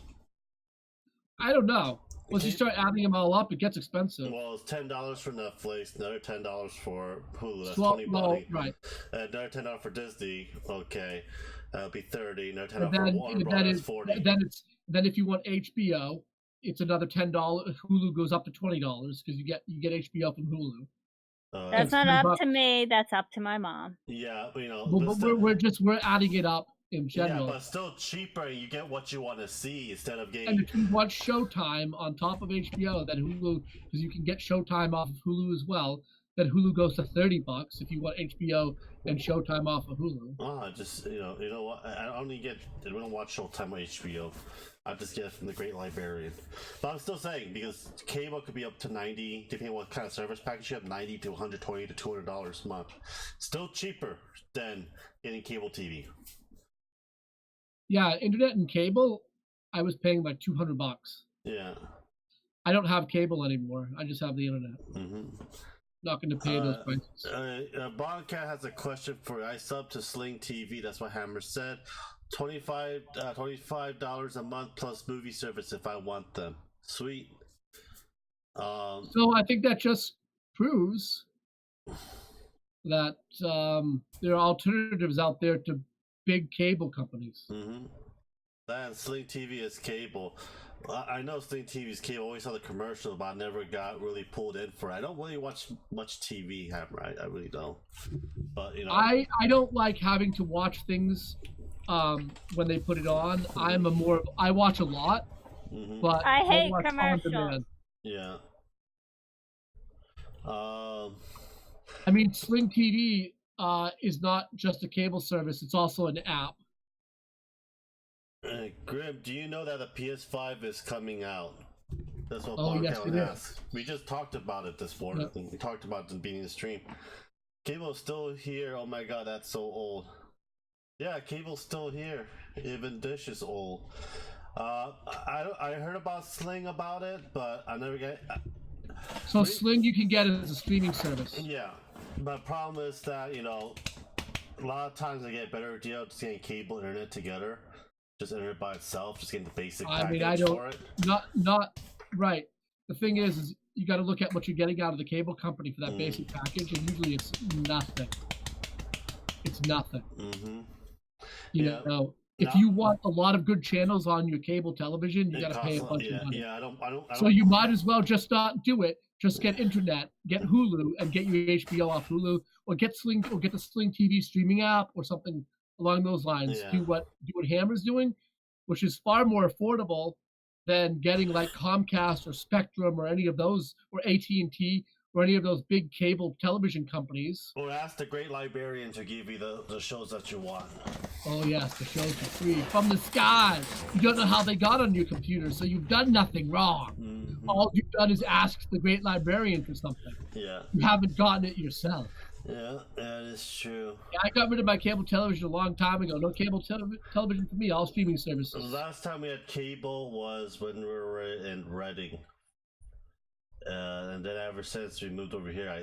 I don't know. Once you start adding them all up, it gets expensive. Well, it's $10 for Netflix, another $10 for Hulu. That's $20. Well, right. Another $10 for Disney. Okay, that'll be $30. Another $10 for Warner Brothers. $40. Then if you want HBO, it's another $10. Hulu goes up to $20 because you get HBO from Hulu. That's not up to me. That's up to my mom. Yeah, we're adding it up in general. Yeah, but still cheaper. You get what you want to see instead of getting. And if you want Showtime on top of HBO, then Hulu, because you can get Showtime off of Hulu as well. Mm-hmm. Then Hulu goes to $30 if you want HBO and Showtime off of Hulu. Oh, just you know what? I don't watch Showtime on HBO. I just get it from the Great Librarian. But I'm still saying, because cable could be up to $90, depending on what kind of service package you have, $90 to $120 to $200 a month. Still cheaper than getting cable TV. Yeah, internet and cable, I was paying like $200. Yeah. I don't have cable anymore. I just have the internet. Mm-hmm. Not going to pay those prices. Boncat has a question for I sub to Sling TV. That's what Hammer said. $25 a month plus movie service if I want them. Sweet. So I think that just proves that there are alternatives out there to big cable companies. Mm-hmm. That Sling TV is cable. I know Sling TV's cable. Always saw the commercials, but I never got really pulled in for it. I don't really watch much TV, Hammer. I really don't. But you know, I don't like having to watch things when they put it on. I watch a lot, but I hate commercials. Yeah. I mean, Sling TV is not just a cable service; it's also an app. Grim, do you know that the PS5 is coming out? That's what yes, it asked. We just talked about it this morning. Yep. We talked about it at the beginning of the stream. Cable's still here. Oh my god, that's so old. Yeah, cable's still here. Even Dish is old. I heard about Sling about it, but I never get. So Sling you can get it as a streaming service. Yeah, but problem is that a lot of times I get a better deal just getting cable internet together. Just internet by itself, just getting the basic package for it. Not right. The thing is you got to look at what you're getting out of the cable company for that basic package, and usually it's nothing. It's nothing. Mm-hmm. You know, if you want a lot of good channels on your cable television, you got to pay a bunch of money. Yeah, I don't. So you might as well just not do it. Just get internet, get Hulu, and get your HBO off Hulu, or get the Sling TV streaming app, or something along those lines. Yeah. Do what Hammer's doing, which is far more affordable than getting like Comcast or Spectrum or any of those, or AT&T or any of those big cable television companies. Or ask the Great Librarian to give you the shows that you want. Oh yes, the shows for free from the sky. You don't know how they got on your computer, so you've done nothing wrong. Mm-hmm. All you've done is ask the Great Librarian for something. Yeah. You haven't gotten it yourself. Yeah, that is true. Yeah, I got rid of my cable television a long time ago. No cable television for me, all streaming services. The last time we had cable was when we were in Reading. And then ever since we moved over here, I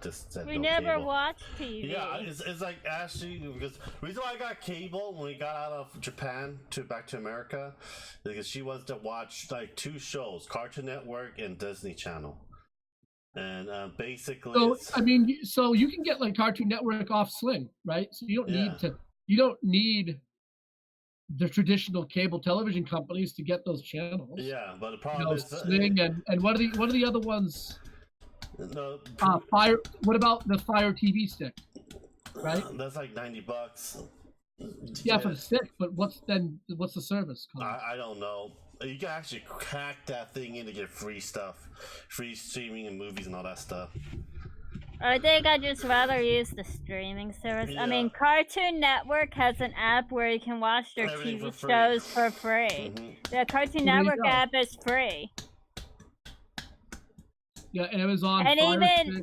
just said we no never cable. watched TV. Yeah, it's like Ashley, because the reason why I got cable when we got out of Japan back to America is because she wants to watch like 2 shows, Cartoon Network and Disney Channel. And basically, so you can get like Cartoon Network off Sling, right? So you don't need the traditional cable television companies to get those channels. Yeah, but the problem is Sling and what are the other ones? No, Fire. What about the Fire TV stick? Right. That's like $90. Yeah, for the stick. But what's the service called? I don't know. You can actually hack that thing in to get free stuff, free streaming and movies and all that stuff. I think I'd just rather use the streaming service. Yeah. I mean, Cartoon Network has an app where you can watch their TV shows for free. Mm-hmm. The Cartoon Network app is free. Yeah, Amazon. And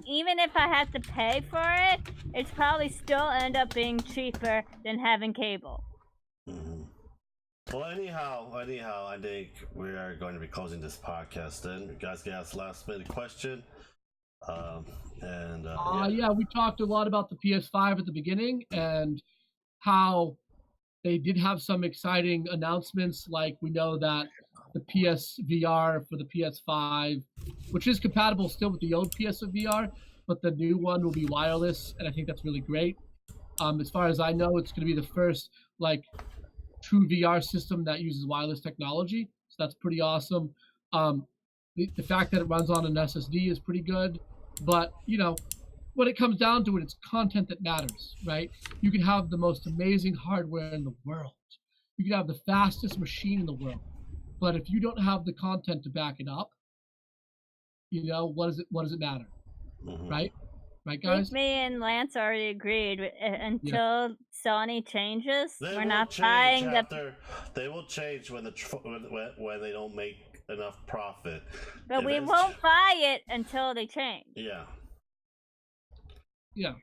even if I had to pay for it, it's probably still end up being cheaper than having cable. Mm-hmm. Well, anyhow, I think we are going to be closing this podcast. Then you guys can ask last minute question. We talked a lot about the PS5 at the beginning and how they did have some exciting announcements. Like we know that the PSVR for the PS5, which is compatible still with the old PSVR, but the new one will be wireless, and I think that's really great. As far as I know, it's going to be the first true VR system that uses wireless technology, so that's pretty awesome. The fact that it runs on an SSD is pretty good, but when it comes down to it, it's content that matters, right? You can have the most amazing hardware in the world, you can have the fastest machine in the world, but if you don't have the content to back it up, what does it matter? Mm-hmm. Right? Right, guys? Me and Lance already agreed. Until Sony changes, we're not buying the. They will change when when they don't make enough profit. But we won't buy it until they change. Yeah. Yeah.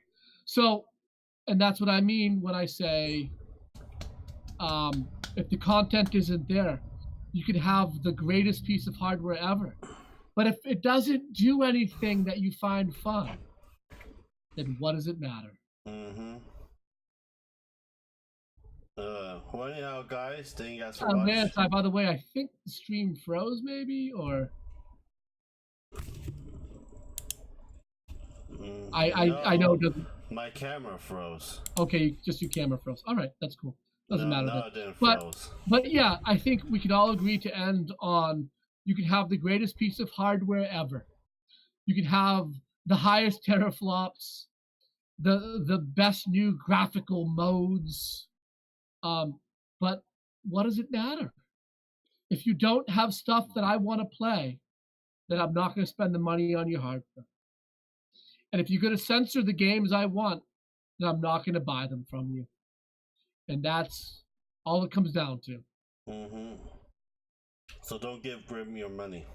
So, and that's what I mean when I say, if the content isn't there, you could have the greatest piece of hardware ever. But if it doesn't do anything that you find fun, then what does it matter? Mm-hmm. Well, anyhow, guys, thank you guys for watching. Lance, by the way, I think the stream froze, maybe, or I know it doesn't. My camera froze. Okay, just your camera froze. All right, that's cool. Doesn't matter. No, it didn't froze. But yeah, I think we could all agree to end on you could have the greatest piece of hardware ever. You could have the highest teraflops, the best new graphical modes. But what does it matter? If you don't have stuff that I want to play, then I'm not going to spend the money on your hardware. And if you're going to censor the games I want, then I'm not going to buy them from you. And that's all it comes down to. Mm-hmm. So don't give Grim your money.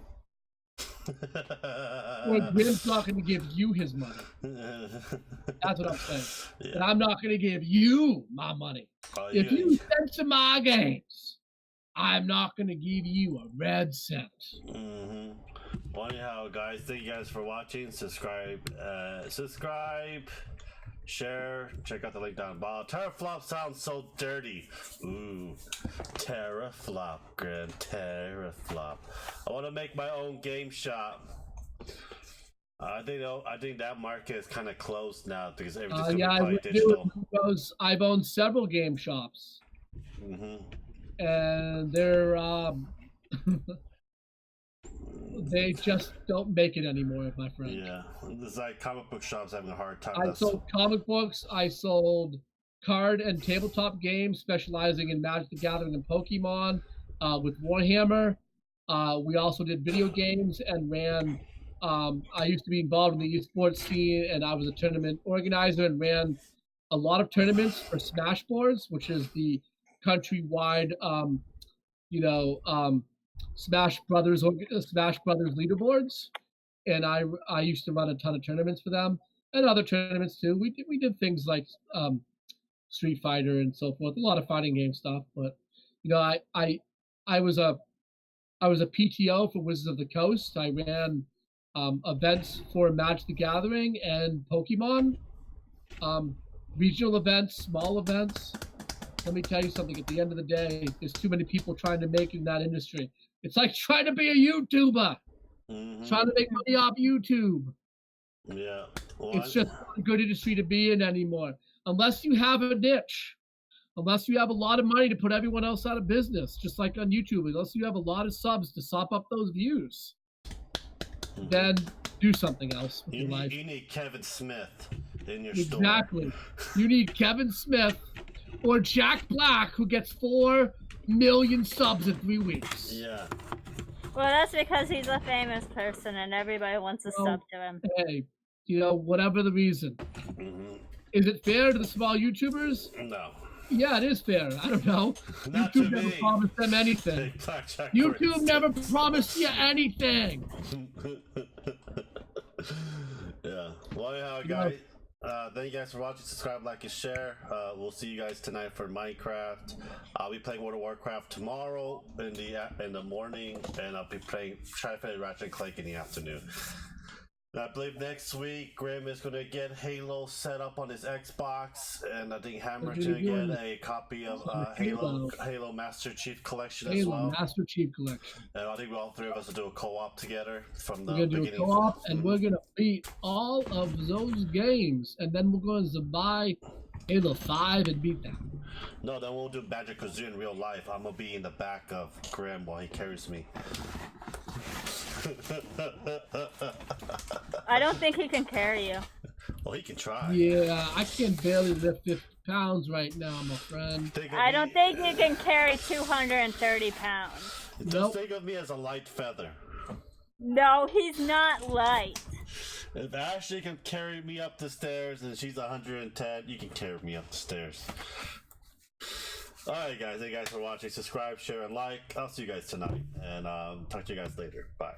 Well, Grim's not going to give you his money. That's what I'm saying. Yeah. And I'm not going to give you my money. If you censor my games, I'm not going to give you a red cent. Mm-hmm. Well, anyhow, guys, thank you guys for watching. Subscribe, share, check out the link down below. Teraflop sounds so dirty. Ooh, teraflop, Grim, teraflop. I want to make my own game shop. I think that market is kind of closed now because everything's going digital. I've owned several game shops, and they're they just don't make it anymore, my friend. Yeah, it's like comic book shops having a hard time. I sold comic books. I sold card and tabletop games specializing in Magic the Gathering and Pokemon with Warhammer. We also did video games and ran. I used to be involved in the esports scene, and I was a tournament organizer and ran a lot of tournaments for Smash Boards, which is the countrywide, Smash Brothers leaderboards. And I used to run a ton of tournaments for them and other tournaments too. We did things like Street Fighter and so forth, a lot of fighting game stuff. But I was a PTO for Wizards of the Coast. I ran events for Magic the Gathering and Pokemon, regional events, small events. Let me tell you something. At the end of the day, there's too many people trying to make it in that industry. It's like trying to be a YouTuber, trying to make money off YouTube. Yeah, it's just not a good industry to be in anymore. Unless you have a niche, unless you have a lot of money to put everyone else out of business, just like on YouTube. Unless you have a lot of subs to sop up those views, then do something else with your life. You need Kevin Smith in your store. Exactly. You need Kevin Smith or Jack Black, who gets 4 million subs in 3 weeks. Yeah. Well, that's because he's a famous person and everybody wants to sub to him. Hey, whatever the reason. Is it fair to the small YouTubers? No. Yeah, it is fair. I don't know. Not YouTube never promised them anything. YouTube never promised you anything. Yeah. Well, anyhow, guys, thank you guys for watching. Subscribe, like, and share. We'll see you guys tonight for Minecraft. I'll be playing World of Warcraft tomorrow in the morning, and I'll be playing Tri-Fed Ratchet & Clank in the afternoon. I believe next week Grim is going to get Halo set up on his Xbox, and I think Hammer's going to get a copy of Halo Master Chief Collection as well. Master Chief Collection. And I think all three of us will do a co-op together from the beginning. We're going to do a co-op, and we're going to beat all of those games, and then we're going to buy Halo 5 and beat them. No, then we'll do Banjo-Kazooie in real life. I'm going to be in the back of Grim while he carries me. I don't think he can carry you. Well, he can try. Yeah, I can barely lift 50 pounds right now, my friend. I don't think you can carry 230 pounds. Just think of me as a light feather. No, he's not light. If Ashley can carry me up the stairs and she's 110, you can carry me up the stairs. Alright guys, thank you guys for watching. Subscribe, share, and like. I'll see you guys tonight. And talk to you guys later. Bye.